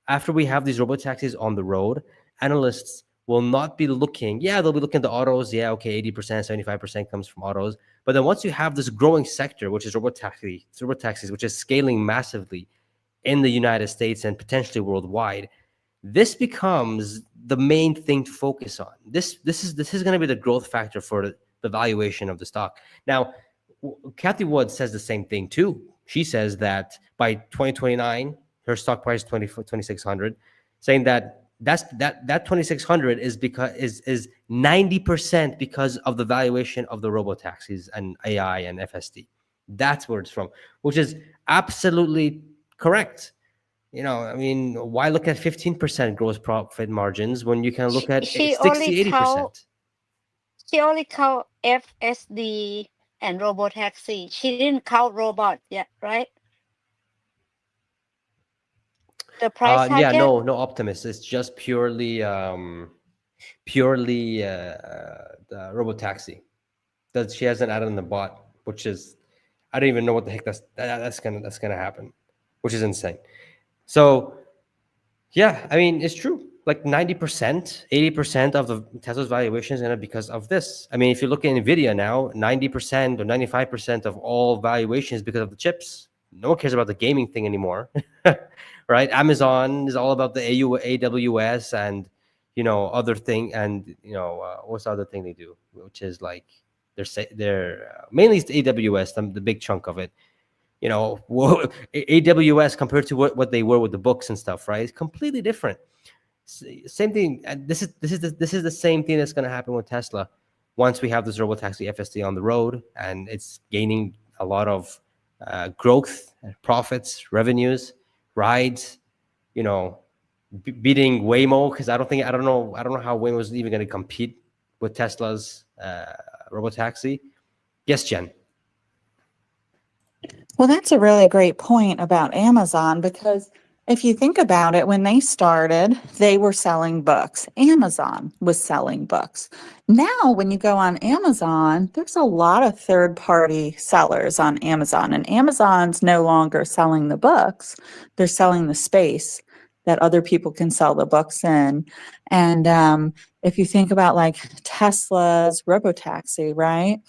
after we have these robo taxis on the road, analysts will not be looking. Yeah, they'll be looking at the autos. Yeah, okay, 80%, 75% comes from autos. But then once you have this growing sector, which is robo taxis, which is scaling massively in the United States and potentially worldwide, this becomes the main thing to focus on. This is going to be the growth factor for the valuation of the stock. Now, Kathy Wood says the same thing too. She says that by 2029, her stock price 2,600, saying that that 2,600 is because is 90% because of the valuation of the robo taxis and AI and FSD. That's where it's from, which is absolutely correct. I mean, why look at 15% gross profit margins when you can look at She only 60, count. 80%? She only count FSD and robo taxi. She didn't count robot yet, right? The price Yeah, target? no, no Optimus. It's just purely the robo taxi that she hasn't added in the bot, which is I don't even know what the heck that's gonna happen, which is insane. So yeah, I mean, it's true. Like 90%, 80% of the Tesla's valuation is gonna because of this. I mean, if you look at Nvidia now, 90% or 95% of all valuation is because of the chips. No one cares about the gaming thing anymore, right? Amazon is all about the AWS and other thing, and what's the other thing they do, which is like they're mainly it's the AWS, the big chunk of it. AWS compared to what they were with the books and stuff, right? It's completely different. Same thing. This is the same thing that's going to happen with Tesla once we have this robotaxi FSD on the road and it's gaining a lot of growth, profits, revenues, rides. You know, beating Waymo because I don't know how Waymo is even going to compete with Tesla's robotaxi. Yes, Jen. Well, that's a really great point about Amazon because if you think about it, when they started, they were selling books. Amazon was selling books. Now, when you go on Amazon, there's a lot of third party sellers on Amazon, and Amazon's no longer selling the books, they're selling the space that other people can sell the books in. And if you think about like Tesla's robotaxi, right?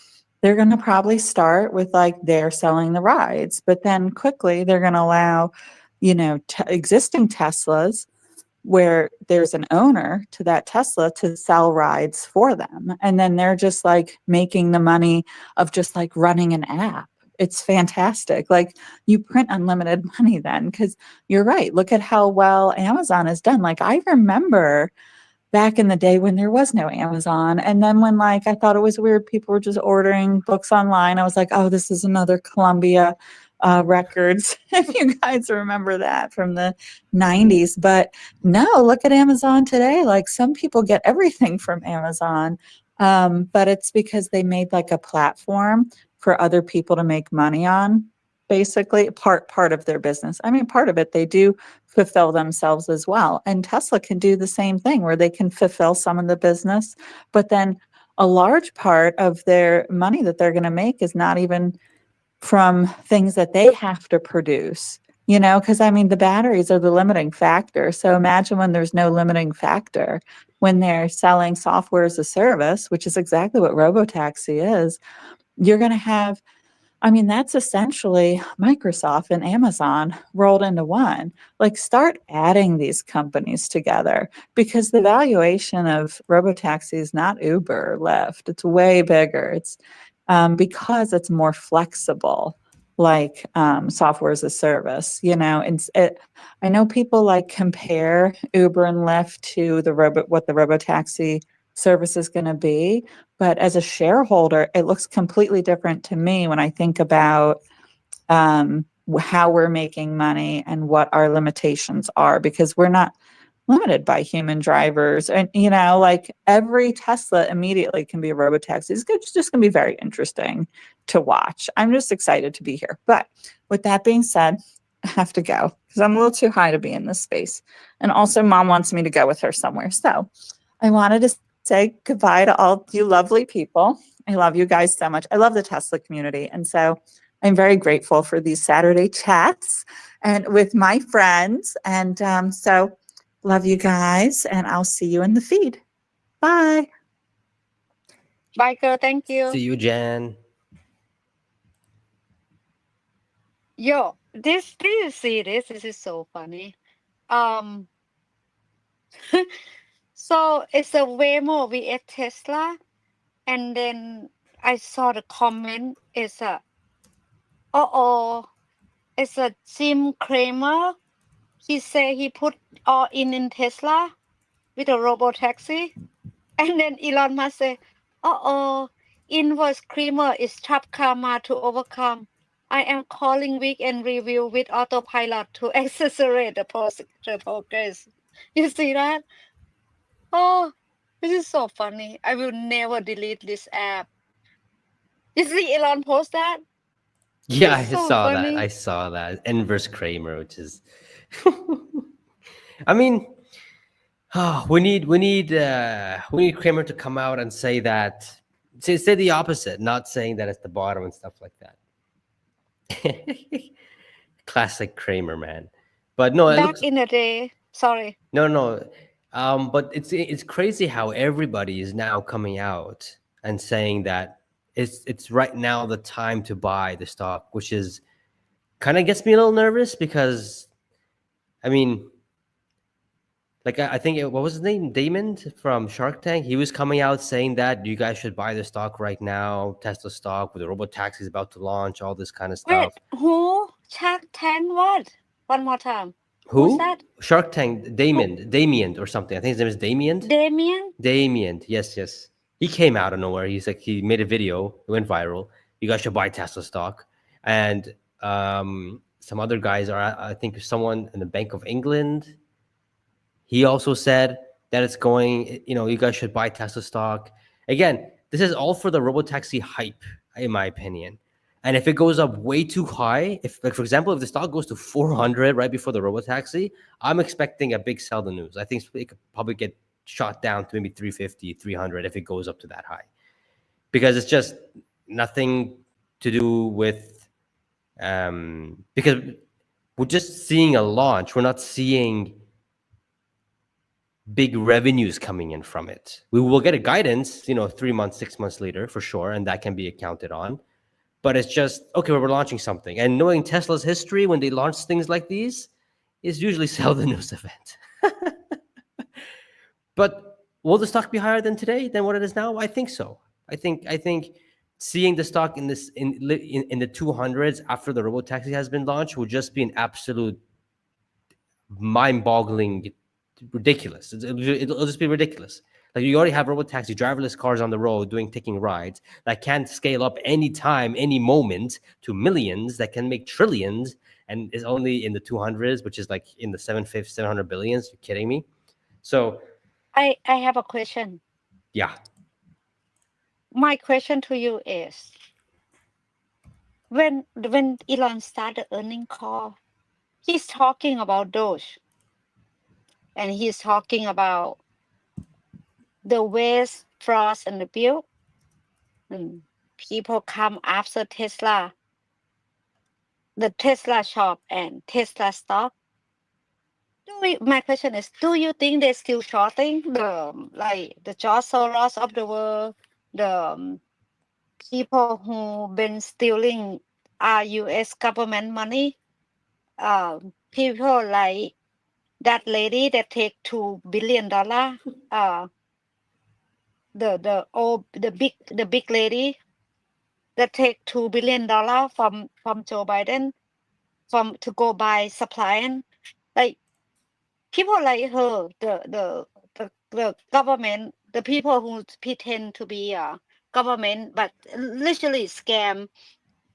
They're going to probably start with like they're selling the rides, but then quickly they're going to allow, existing Teslas where there's an owner to that Tesla to sell rides for them. And then they're just like making the money of just like running an app. It's fantastic. Like you print unlimited money then, because you're right. Look at how well Amazon has done. Like I remember back in the day when there was no Amazon. And then when like I thought it was weird, people were just ordering books online. I was like, oh, this is another Columbia records. If you guys remember that from the 90s. But no, look at Amazon today. Like some people get everything from Amazon. But it's because they made like a platform for other people to make money on, basically part of their business. I mean, part of it they do fulfill themselves as well. And Tesla can do the same thing where they can fulfill some of the business, but then a large part of their money that they're going to make is not even from things that they have to produce, because I mean, the batteries are the limiting factor. So imagine when there's no limiting factor, when they're selling software as a service, which is exactly what Robotaxi is, you're going to have that's essentially Microsoft and Amazon rolled into one. Like, start adding these companies together because the valuation of robotaxi is not Uber or Lyft. It's way bigger. It's because it's more flexible, like software as a service. I know people like compare Uber and Lyft to what the robotaxi service is going to be. But as a shareholder, it looks completely different to me when I think about how we're making money and what our limitations are, because we're not limited by human drivers. And, like every Tesla immediately can be a robotaxi. It's just going to be very interesting to watch. I'm just excited to be here. But with that being said, I have to go because I'm a little too high to be in this space. And also, mom wants me to go with her somewhere. So I wanted to say goodbye to all you lovely people. I love you guys so much. I love the Tesla community. And so I'm very grateful for these Saturday chats and with my friends. And so love you guys. And I'll see you in the feed. Bye. Bye, girl. Thank See you. you, Jan. Yo, do you see this? This is so funny. Um, so it's a Waymo vs Tesla, and then I saw the comment. It's a it's a Jim Cramer. He say he put all in Tesla with a robo taxi, and then Elon Musk say, inverse Creamer is tough karma to overcome. I am calling weekend review with autopilot to accelerate the progress. You see that? Oh, this is so funny. I will never delete this app. You see Elon post that? Yeah, It's I so saw that. I funny. saw that. Inverse Kramer, which is I mean, we need Kramer to come out and say that, say the opposite, not saying that it's the bottom and stuff like that. Classic Kramer, man. But no, it Back looks in the day, sorry. no. But it's crazy how everybody is now coming out and saying that it's right now the time to buy the stock, which is kind of gets me a little nervous because I mean, like I think what was his name, Damon from Shark Tank. He was coming out saying that you guys should buy the stock right now, Tesla stock with the robo taxis about to launch, all this kind of Wait, stuff. who? Shark Tank what? One more time. Who's Who? that? Shark Tank, Who? Damien or something. I think his name is Damien. Damien? Damien, yes. He came out of nowhere. He's like, he made a video, it went viral. You guys should buy Tesla stock. And some other guys are, I think, someone in the Bank of England. He also said that it's going, you guys should buy Tesla stock. Again, this is all for the robotaxi hype, in my opinion. And if it goes up way too high, if, like, for example, if the stock goes to 400 right before the robotaxi, I'm expecting a big sell the news. I think it could probably get shot down to maybe 350, 300 if it goes up to that high. Because it's just nothing to do with, because we're just seeing a launch. We're not seeing big revenues coming in from it. We will get a guidance, 3 months, 6 months later for sure, and that can be accounted on. But it's just, okay, we're launching something. And knowing Tesla's history when they launch things like these is usually sell the news event. But will the stock be higher than what it is now? I think so. I think seeing the stock in the 200s after the robotaxi has been launched would just be an absolute mind-boggling ridiculous. It'll just be ridiculous. Like, you already have robotaxi, driverless cars on the road taking rides that can scale up anytime, any moment to millions, that can make trillions, and is only in the 200s, which is like in the 700 billions. You're kidding me? So I have a question. yeah, My question to you is, when Elon started earning call, he's talking about Doge, and he's talking about the waste, frost, and the bill. And people come after Tesla, the Tesla shop and Tesla stock. My question is, do you think they're still shorting the George Soros of the world, the people who been stealing our U.S. government money? People like that lady that take $2 billion, the big lady that take $2 billion from Joe Biden to go buy supply, and like people like her, the government, the people who pretend to be government but literally scam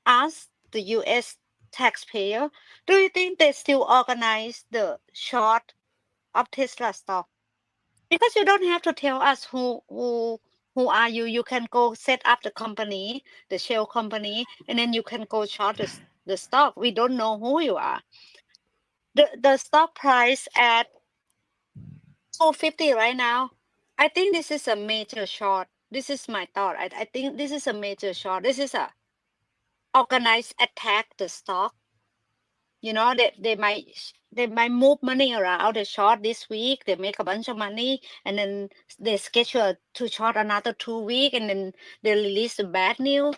us, the U.S. taxpayer. Do you think they still organize the short of Tesla stock? Because you don't have to tell us who are you. You can go set up the company, the shell company, and then you can go short the stock. We don't know who you are. The stock price at 250 right now. I think this is a major short. This is my thought. I think this is a major short. This is a organized attack the stock. They might move money around the short this week. They make a bunch of money, and then they schedule to short another 2 weeks, and then they release the bad news.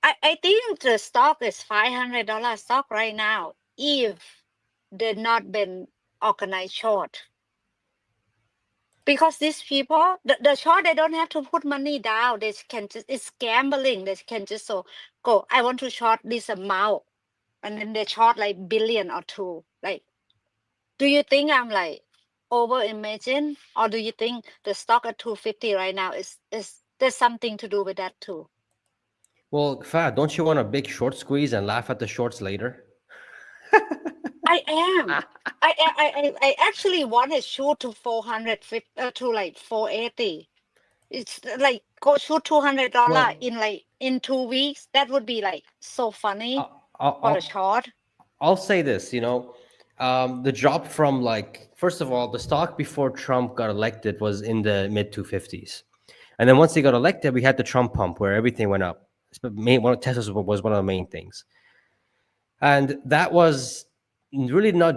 I think the stock is $500 stock right now if they're not been organized short. Because these people, the short, they don't have to put money down. They can just, it's gambling. They can just go, I want to short this amount. And then they short like billion or two. Like, do you think I'm like over imagine, or do you think the stock at 250 right now is there's something to do with that too? well, Fad, don't you want a big short squeeze and laugh at the shorts later? I am. I actually want to shoot to 450 to like 480. It's like go shoot $200 Well, in 2 weeks. That would be like so funny I'll, for a I'll, short. I'll say this, The drop from like, first of all, the stock before Trump got elected was in the mid 250s. And then once he got elected, we had the Trump pump where everything went up. One of Tesla's was one of the main things. And that was really not,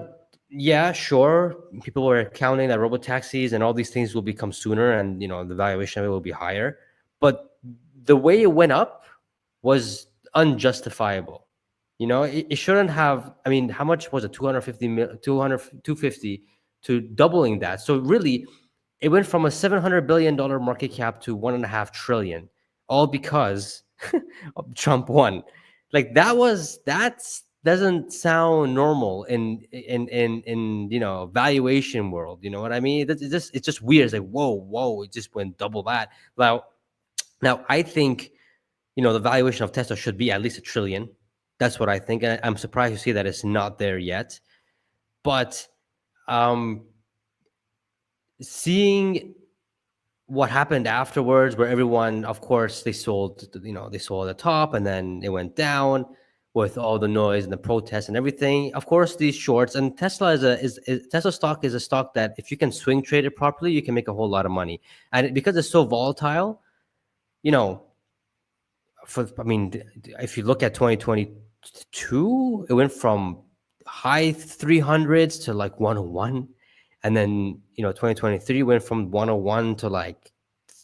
yeah, sure. People were counting that robo taxis and all these things will become sooner and, the valuation of it will be higher. But the way it went up was unjustifiable. It shouldn't have. I mean, how much was it? 250 to doubling that. So really, it went from a $700 billion market cap to 1.5 trillion, all because Trump won. Like that's doesn't sound normal in valuation world. You know what I mean? It's just weird. It's like whoa, it just went double that. Now I think the valuation of Tesla should be at least 1 trillion. That's what I think, and I'm surprised to see that it's not there yet. But seeing what happened afterwards, where everyone, of course, they sold at the top, and then it went down with all the noise and the protests and everything. Of course, these shorts, and Tesla Tesla stock is a stock that if you can swing trade it properly, you can make a whole lot of money. And because it's so volatile, if you look at 2022, it went from high 300s to like 101. And then, 2023 went from 101 to like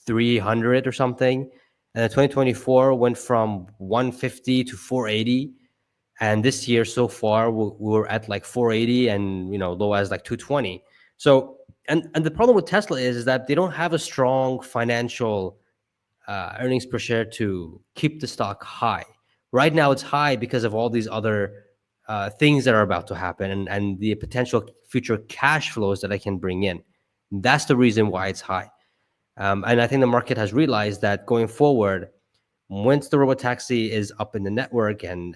300 or something. And then 2024 went from 150 to 480. And this year so far, we're at like 480 and, low as like 220. So, and the problem with Tesla is that they don't have a strong financial earnings per share to keep the stock high. Right now, it's high because of all these other things that are about to happen and the potential future cash flows that I can bring in. That's the reason why it's high. And I think the market has realized that going forward, once the robotaxi is up in the network and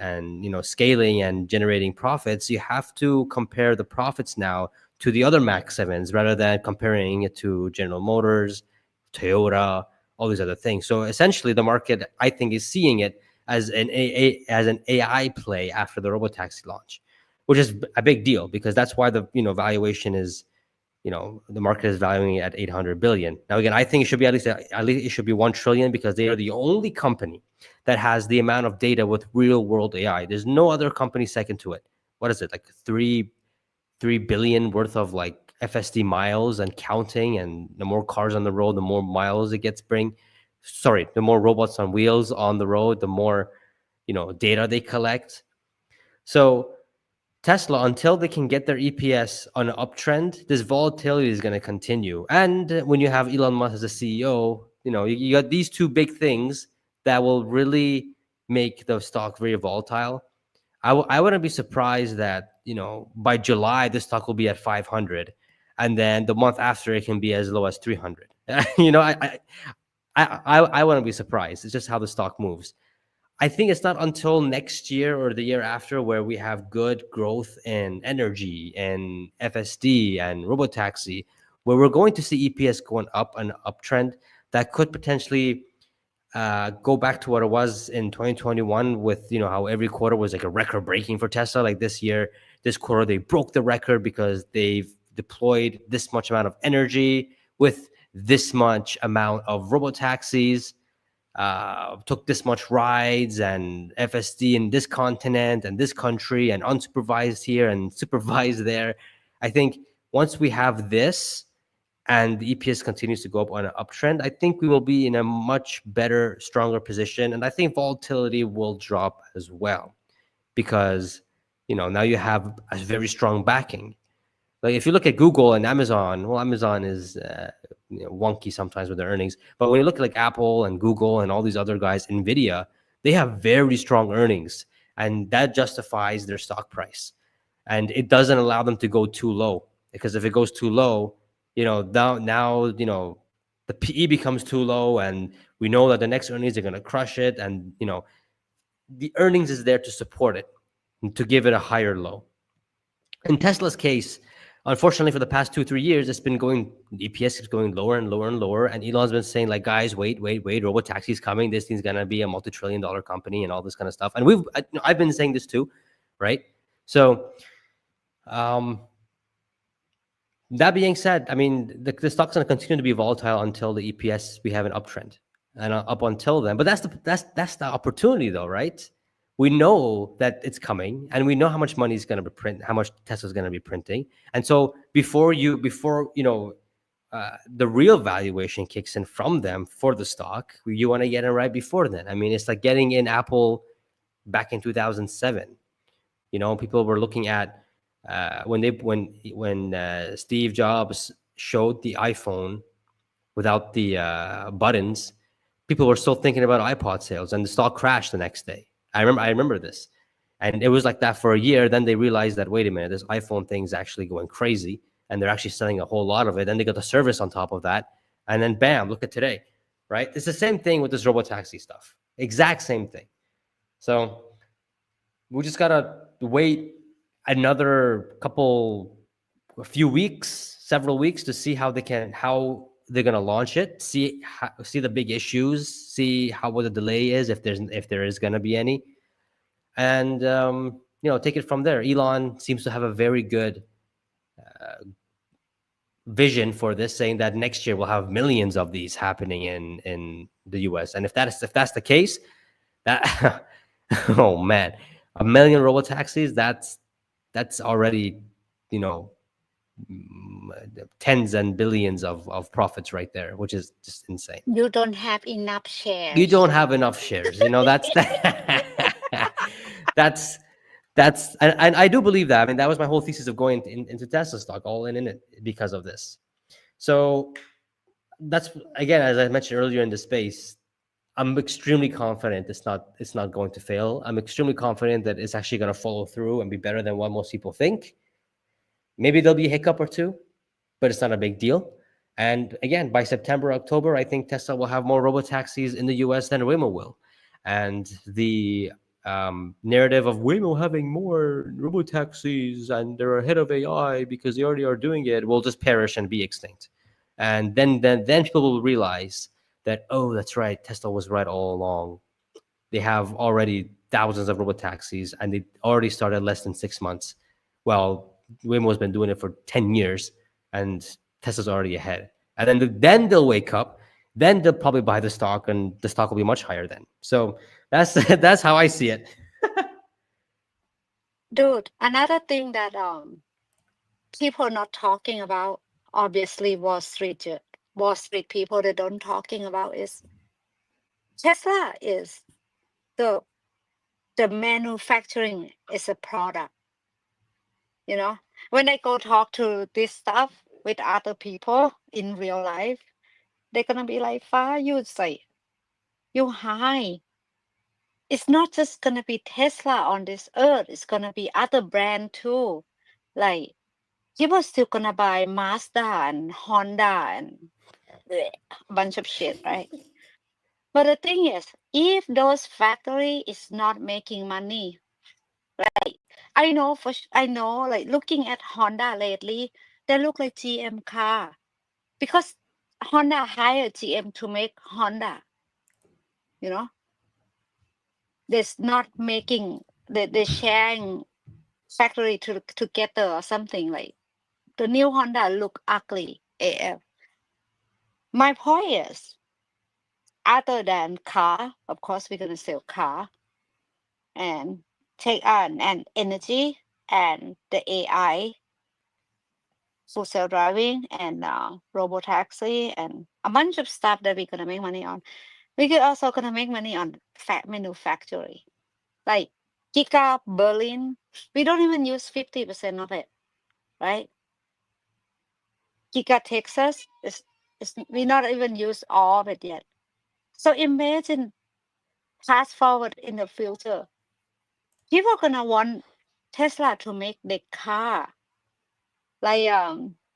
scaling and generating profits, you have to compare the profits now to the other Max 7s rather than comparing it to General Motors, Toyota, all these other things. So essentially, the market, I think, is seeing it as an AI play after the robotaxi launch, which is a big deal because that's why the valuation is, the market is valuing it at 800 billion. Now again, I think it should be at least it should be 1 trillion because they are the only company that has the amount of data with real world AI. There's no other company second to it. What is it, like 3 billion worth of like FSD miles and counting, and the more cars on the road, the more miles it gets the more robots on wheels on the road, the more data they collect. So Tesla, until they can get their EPS on an uptrend, this volatility is going to continue. And when you have Elon Musk as a CEO, you got these two big things that will really make the stock very volatile. I wouldn't be surprised that by July the stock will be at 500, and then the month after it can be as low as 300. I wouldn't be surprised. It's just how the stock moves. I think it's not until next year or the year after where we have good growth in energy and FSD and robotaxi, where we're going to see EPS going up, an uptrend that could potentially go back to what it was in 2021 with, how every quarter was like a record breaking for Tesla. Like this quarter, they broke the record because they've deployed this much amount of energy with this much amount of robotaxis, took this much rides and FSD in this continent and this country and unsupervised here and supervised there. I think once we have this, and the EPS continues to go up on an uptrend, I think we will be in a much better, stronger position. And I think volatility will drop as well because, now you have a very strong backing. Like if you look at Google and Amazon, well, Amazon is wonky sometimes with their earnings. But when you look at like Apple and Google and all these other guys, NVIDIA, they have very strong earnings. And that justifies their stock price. And it doesn't allow them to go too low, because if it goes too low, now the PE becomes too low, and we know that the next earnings are going to crush it, and the earnings is there to support it and to give it a higher low. In Tesla's case, unfortunately, for the past 2-3 years, it's been going, the EPS is going lower and lower and lower, and Elon's been saying like, guys, wait, robotaxi is coming, this thing's going to be a multi-trillion-dollar company and all this kind of stuff. And I've been saying this too, right? So Um, that being said, I mean, the stock's going to continue to be volatile until the EPS we have an uptrend, and up until then. But that's the opportunity, though, right? We know that it's coming, and we know how much money is going to be print, how much Tesla's going to be printing, and so before the real valuation kicks in from them for the stock, you want to get it right before then. I mean, it's like getting in Apple back in 2007. People were looking at when Steve Jobs showed the iPhone without the buttons. People were still thinking about iPod sales, and the stock crashed the next day. I remember this, and it was like that for a year. Then they realized that, wait a minute, this iPhone thing is actually going crazy, and they're actually selling a whole lot of it. Then they got the service on top of that, and then bam, look at today, right? It's the same thing with this robotaxi stuff. Exact same thing. So we just gotta wait a few weeks, several weeks to see how they're gonna launch it. See the big issues. See what the delay is, if there is gonna be any, and take it from there. Elon seems to have a very good vision for this, saying that next year we'll have millions of these happening in the U.S. And if that's the case, that oh man, 1 million robo taxis, that's already, tens and billions of profits right there, which is just insane. You don't have enough You shares. don't have enough shares. That's and I do believe that. I mean, that was my whole thesis of going into Tesla stock, all in it, because of this. So that's, again, as I mentioned earlier in the space, I'm extremely confident it's not going to fail. I'm extremely confident that it's actually going to follow through and be better than what most people think. Maybe there'll be a hiccup or two, but it's not a big deal. And again, by September, October, I think Tesla will have more robotaxis in the US than Waymo will. And the narrative of Waymo having more robotaxis and they're ahead of AI because they already are doing it will just perish and be extinct. And then people will realize that, oh, that's right, Tesla was right all along. They have already thousands of robotaxis, and they already started less than 6 months. Well, Waymo's been doing it for 10 years, and Tesla's already ahead. And then they'll wake up. Then they'll probably buy the stock, and the stock will be much higher then. So that's how I see it. Dude, another thing that people not talking about, obviously Wall Street people they don't talking about, is Tesla is the manufacturing is a product. When I go talk to this stuff with other people in real life, they're gonna be like, "Fa, you say you high. It's not just gonna be Tesla on this earth. It's gonna be other brand too. Like people still gonna buy Mazda and Honda and a bunch of shit, right? But the thing is, if those factory is not making money, like I know, like looking at Honda lately, they look like GM car because Honda hired GM to make Honda. They're not making, they're sharing factory together or something. Like the new Honda look ugly AF. My point is, other than car, of course, we're gonna sell car and take on and energy and the AI, full self driving and robotaxi and a bunch of stuff that we're gonna make money on. We could also gonna make money on manufacturing, like Giga Berlin. We don't even use 50% of it, right? Giga Texas is we not even use all of it yet. So imagine fast forward in the future, people are gonna want Tesla to make the car. Like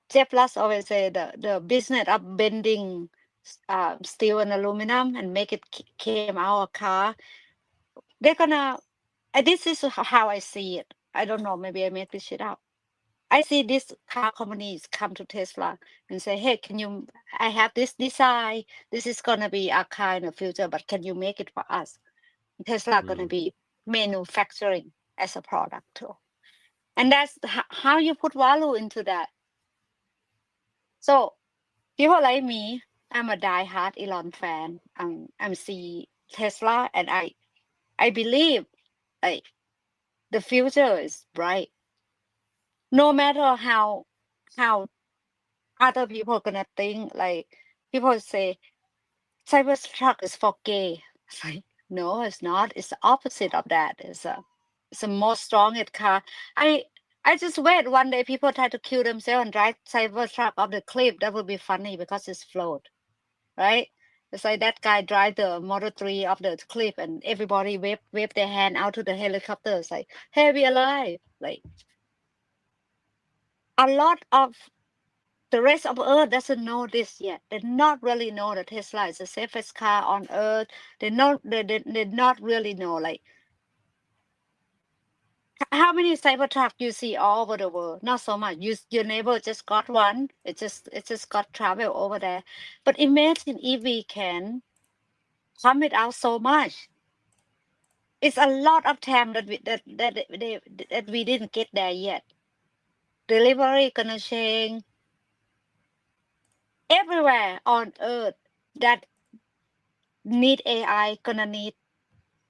Jeff Lutz always say, the business of bending steel and aluminum and make it came out a car. They're gonna. This is how I see it. I don't know. Maybe I made this shit up. I see these car companies come to Tesla and say, "Hey, I have this design. This is gonna be a car in the future, but can you make it for us?" Tesla gonna be manufacturing as a product too. And that's how you put value into that. So people like me, I'm a die-hard Elon fan. I'm see Tesla, and I believe like the future is bright. No matter how other people gonna think, like people say Cybertruck is for gay. It's like, no, it's not. It's the opposite of that. It's a more strongest car. I I just wait one day people try to kill themselves and drive Cybertruck off the cliff. That would be funny because it's float, right? It's like that guy drive the Model 3 off the cliff and everybody wave their hand out to the helicopter. It's like, hey, we alive. Like a lot of the rest of Earth doesn't know this yet. They not really know that Tesla is the safest car on Earth. They not really know like how many Cybertruck you see all over the world. Not so much. Your neighbor just got one. It just got travel over there. But imagine if we can pump it out so much. It's a lot of time that we didn't get there yet. Delivery gonna change everywhere on Earth that need AI gonna need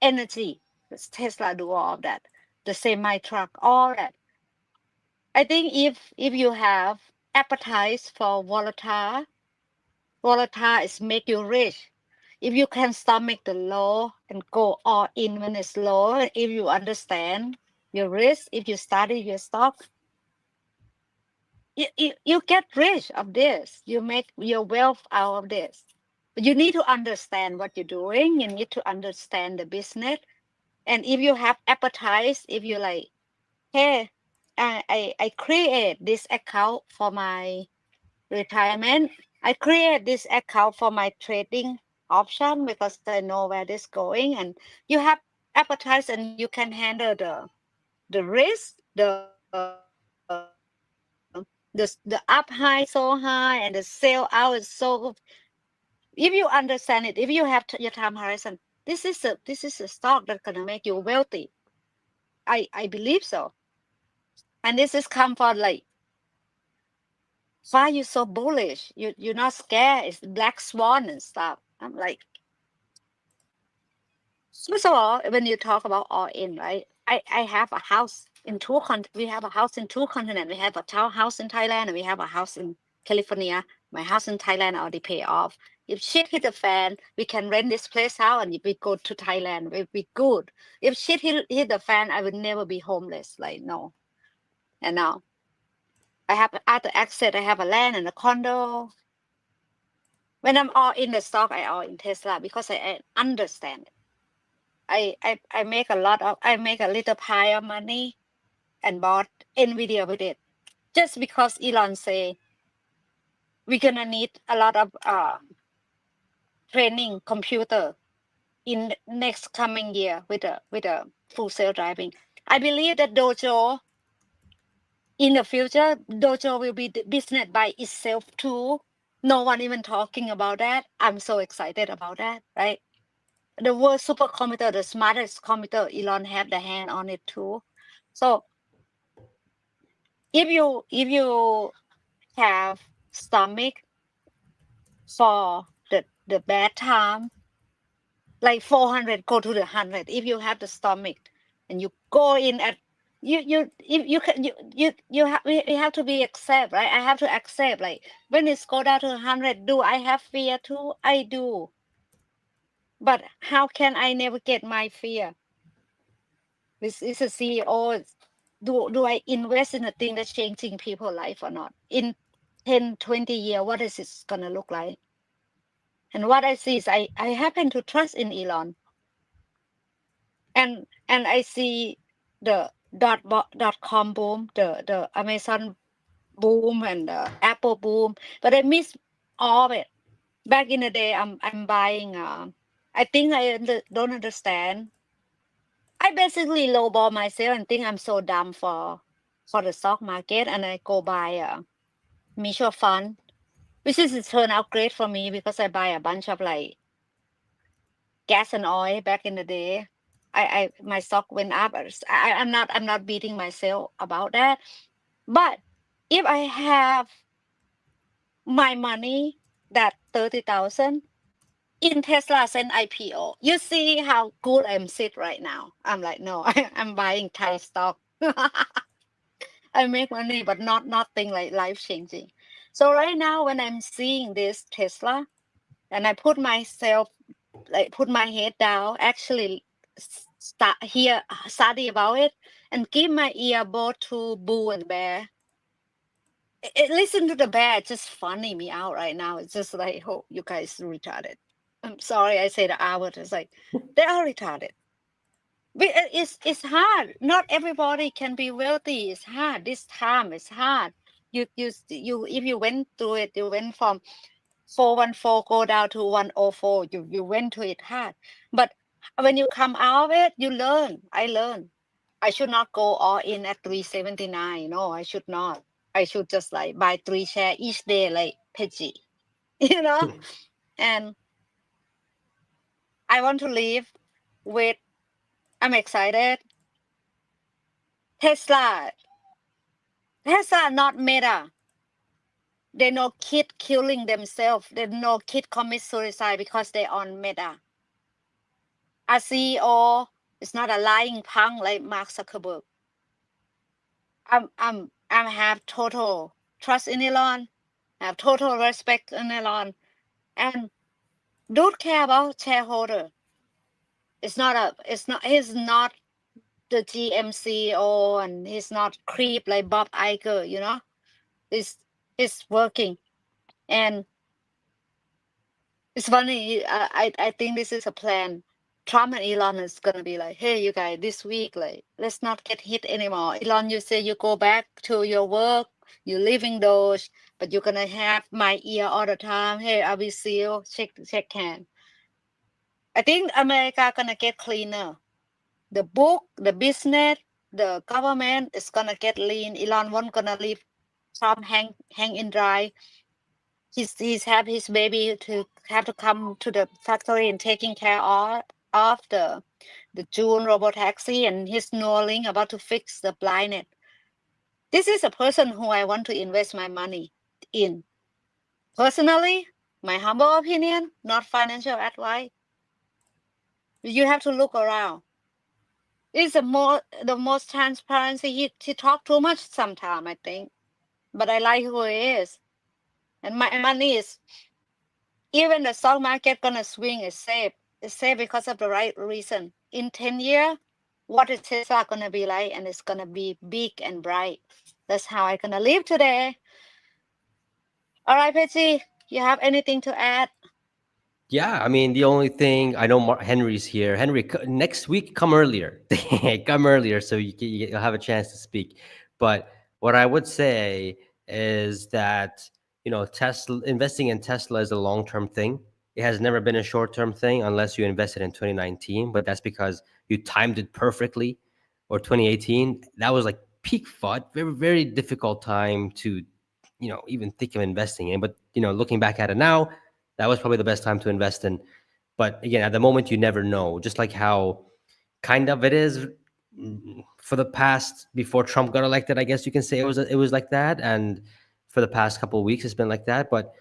energy. Tesla do all of that. The semi truck, all that. I think if you have appetite for volatile is make you rich. If you can stomach the low and go all in when it's low, if you understand your risk, if you study your stock, you get rich of this. You make your wealth out of this. But you need to understand what you're doing. You need to understand the business. And if you have appetite, if you like, hey, I create this account for my retirement. I create this account for my trading option because I know where this going. And you have appetite and you can handle the risk, the up high so high and the sell out is so. If you understand it, if you have your time horizon, this is a stock that's gonna make you wealthy. I believe so. And this is come for like, why you so bullish? You're not scared. It's black swan and stuff. I'm like, first of all, when you talk about all in, right? I have a house in we have a house in two continents. We have a townhouse in Thailand and we have a house in California. My house in Thailand already pay off. If shit hit the fan, we can rent this place out and we go to Thailand. We'll be good. If shit hit the fan, I would never be homeless. Like, no. And now I have other access. I have a land and a condo. When I'm all in the stock, I all in Tesla because I understand it. I make I make a little pile of money and bought Nvidia with it. Just because Elon say we're gonna need a lot of training computer in next coming year with a full self driving. I believe that Dojo in the future, Dojo will be the business by itself too. No one even talking about that. I'm so excited about that, right? The world supercomputer, the smartest computer, Elon have the hand on it too. So if you have stomach for the bad time, like 400 go to the 100. If you have the stomach and you go in at you can we have to be accept, right? I have to accept, like when it's go down to 100, do I have fear too? I do. But how can I navigate my fear? This is a CEO. Do I invest in a thing that's changing people's life or not? In 10, 20 years, what is it gonna look like? And what I see is I happen to trust in Elon. And I see the dot com boom, the Amazon boom and the Apple boom, but I miss all of it. Back in the day, I'm buying. I think I don't understand. I basically lowball myself and think I'm so dumb for the stock market, and I go buy a mutual fund, which is it turned out great for me because I buy a bunch of like gas and oil back in the day. my stock went up. I'm not beating myself about that. But if I have my money, that 30,000 in Tesla since IPO, you see how good I'm sit right now. I'm like, no, I'm buying Thai stock. I make money, but not nothing like life changing. So right now, when I'm seeing this Tesla, and I put myself, like, put my head down, actually start here, study about it, and give my ear both to bull and bear. Listen to the bear, it's just funny me out right now. It's just like, oh, you guys retarded. I'm sorry, I say the R word. It's like they are retarded. It's hard. Not everybody can be wealthy. It's hard. This time it's hard. You if you went through it, you went from 414 go down to 104. You went to it hard. But when you come out of it, you learn. I learned. I should not go all in at 379. No, I should not. I should just like buy 3 shares each day, like Peggy. You know? And I want to leave with, I'm excited. Tesla not Meta. They no kid killing themselves. They no kid commit suicide because they on Meta. A CEO is not a lying punk like Mark Zuckerberg. I have total trust in Elon. I have total respect in Elon, and don't care about shareholder. He's not the GM CEO, and he's not creep like Bob Iger. You know, he's working, and it's funny. I think this is a plan. Trump and Elon is gonna be like, hey, you guys, this week, like, let's not get hit anymore. Elon, you say you go back to your work, you living those, but you're gonna have my ear all the time. Hey, I will see you. Check hand. I think America gonna get cleaner. The book, the business, the government is gonna get lean. Elon won't gonna leave Trump hang in dry. He's have his baby to have to come to the factory and taking care of the June robotaxi, and his Neuralink about to fix the blindness. This is a person who I want to invest my money in. Personally, my humble opinion, not financial advice. You have to look around. It's the most transparency. He talk too much sometimes, I think, but I like who he is, and my money is. Even the stock market gonna swing is safe. It's safe because of the right reason. In 10 years, what is Tesla gonna be like? And it's gonna be big and bright. That's how I gonna live today. All right, Patsy, you have anything to add? Yeah, I mean, the only thing I know, Henry's here. Henry, next week, come earlier. Come earlier so you'll have a chance to speak. But what I would say is that, Tesla, investing in Tesla is a long-term thing. It has never been a short-term thing unless you invested in 2019, but that's because you timed it perfectly. Or 2018, that was like peak FUD, very, very difficult time to, even think of investing in. But, looking back at it now, that was probably the best time to invest in. But again, at the moment, you never know. Just like how kind of it is for the past, before Trump got elected, I guess you can say it was like that, and for the past couple of weeks, it's been like that. But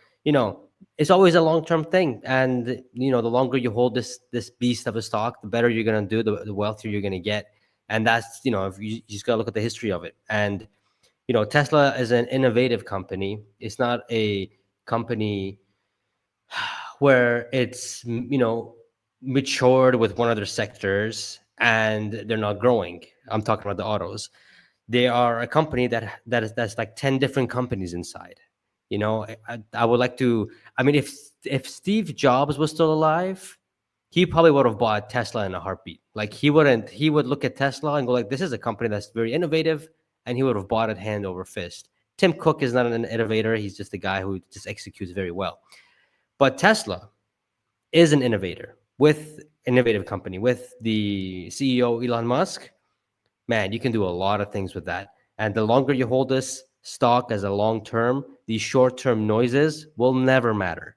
it's always a long term thing, and the longer you hold this beast of a stock, the better you're gonna do, the wealthier you're gonna get, and that's if you just gotta look at the history of it. And Tesla is an innovative company. It's not a company where it's matured with one of their sectors and they're not growing. I'm talking about the autos. They are a company that's like 10 different companies inside. I would like to. I mean, if Steve Jobs was still alive, he probably would have bought Tesla in a heartbeat. Like he wouldn't. He would look at Tesla and go like, "This is a company that's very innovative," and he would have bought it hand over fist. Tim Cook is not an innovator. He's just a guy who just executes very well. But Tesla is an innovative company with the CEO Elon Musk. Man, you can do a lot of things with that. And the longer you hold this stock as a long term, these short term noises will never matter.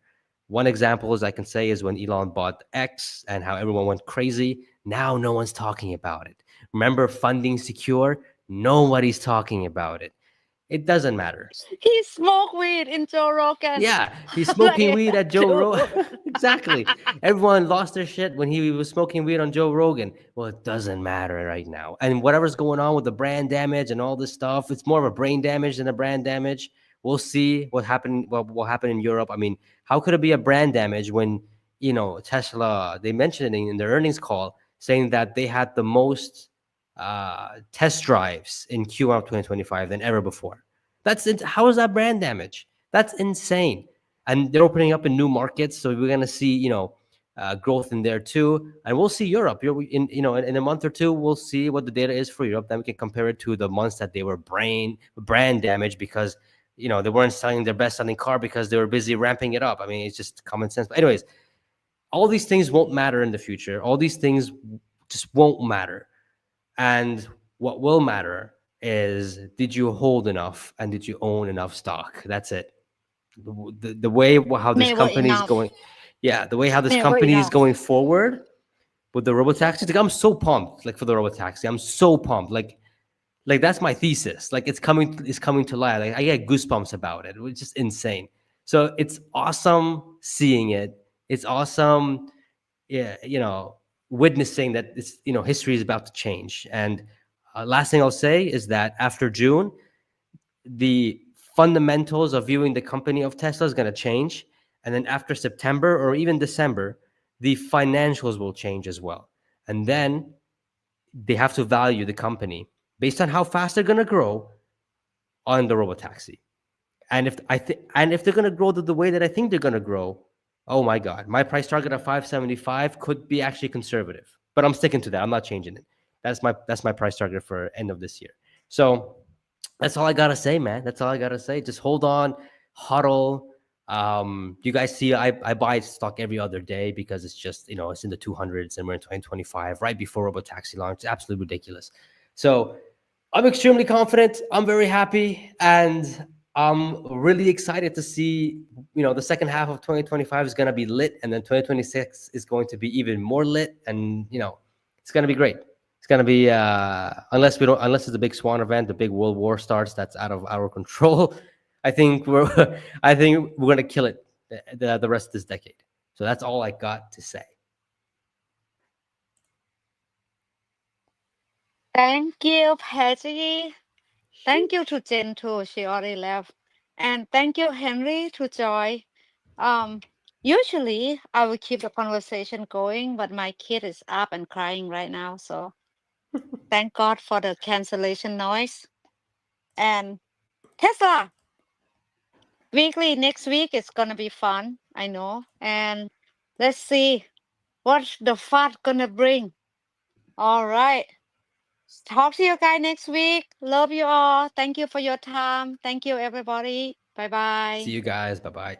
One example, as I can say, is when Elon bought X and how everyone went crazy. Now no one's talking about it. Remember funding secure? Nobody's talking about it. It doesn't matter. He smoked weed in Joe Rogan. Yeah, he's I'm smoking like, weed at Joe dude. Rogan. Exactly. Everyone lost their shit when he was smoking weed on Joe Rogan. Well, it doesn't matter right now. And whatever's going on with the brand damage and all this stuff, it's more of a brain damage than a brand damage. We'll see what happened. What will happen in Europe. I mean, how could it be a brand damage when Tesla? They mentioned it in their earnings call, saying that they had the most test drives in Q1 of 2025 than ever before. That's it. How is that brand damage? That's insane. And they're opening up in new markets, so we're gonna see growth in there too. And we'll see Europe. In a month or two, we'll see what the data is for Europe. Then we can compare it to the months that they were brand damage because they weren't selling their best selling car because they were busy ramping it up. I mean, it's just common sense. But anyways, all these things won't matter in the future. All these things just won't matter. And what will matter is, did you hold enough and did you own enough stock? That's it. The way how this Never company is enough. going, yeah, the way how this Never company is enough. going forward with the robotaxi, like I'm so pumped, like for the robotaxi, I'm so pumped, like that's my thesis. Like it's coming to life. Like I get goosebumps about it. It's just insane. So it's awesome seeing it. It's awesome, yeah, witnessing that history is about to change. And last thing I'll say is that after June, the fundamentals of viewing the company of Tesla is going to change. And then after September or even December, the financials will change as well. And then they have to value the company based on how fast they're going to grow on the robotaxi. And if they're going to grow the way that I think they're going to grow, oh my God, my price target of 575 could be actually conservative, but I'm sticking to that. I'm not changing it. That's my price target for end of this year. So that's all I gotta say, man. That's all I gotta say. Just hold on, huddle. You guys see, I buy stock every other day because it's just it's in the 200s and we're in 2025, right before robotaxi launch. It's absolutely ridiculous. So I'm extremely confident. I'm very happy, and I'm really excited to see. The second half of 2025 is going to be lit, and then 2026 is going to be even more lit, and it's going to be great. It's going to be unless it's a big swan event, the big world war starts. That's out of our control. I think we're going to kill it the rest of this decade. So that's all I got to say. Thank you, Patty. Thank you to Jen too. She already left. And thank you, Henry, to join. Usually I will keep the conversation going, but my kid is up and crying right now. So thank God for the cancellation noise. And Tesla weekly next week is gonna be fun. I know. And let's see what the fat gonna bring. All right. Talk to you guys next week. Love you all. Thank you for your time. Thank you, everybody. Bye bye. See you guys. Bye bye.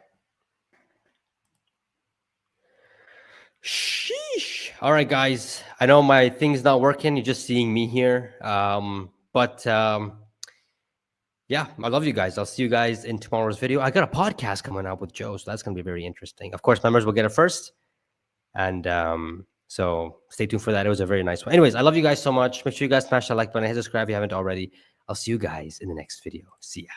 Sheesh. All right, guys. I know my thing's not working. You're just seeing me here. But yeah, I love you guys. I'll see you guys in tomorrow's video. I got a podcast coming out with Joe, so that's going to be very interesting. Of course, members will get it first. And so stay tuned for that. It was a very nice one. Anyways, I love you guys so much. Make sure you guys smash that like button, hit subscribe if you haven't already. I'll see you guys in the next video. See ya.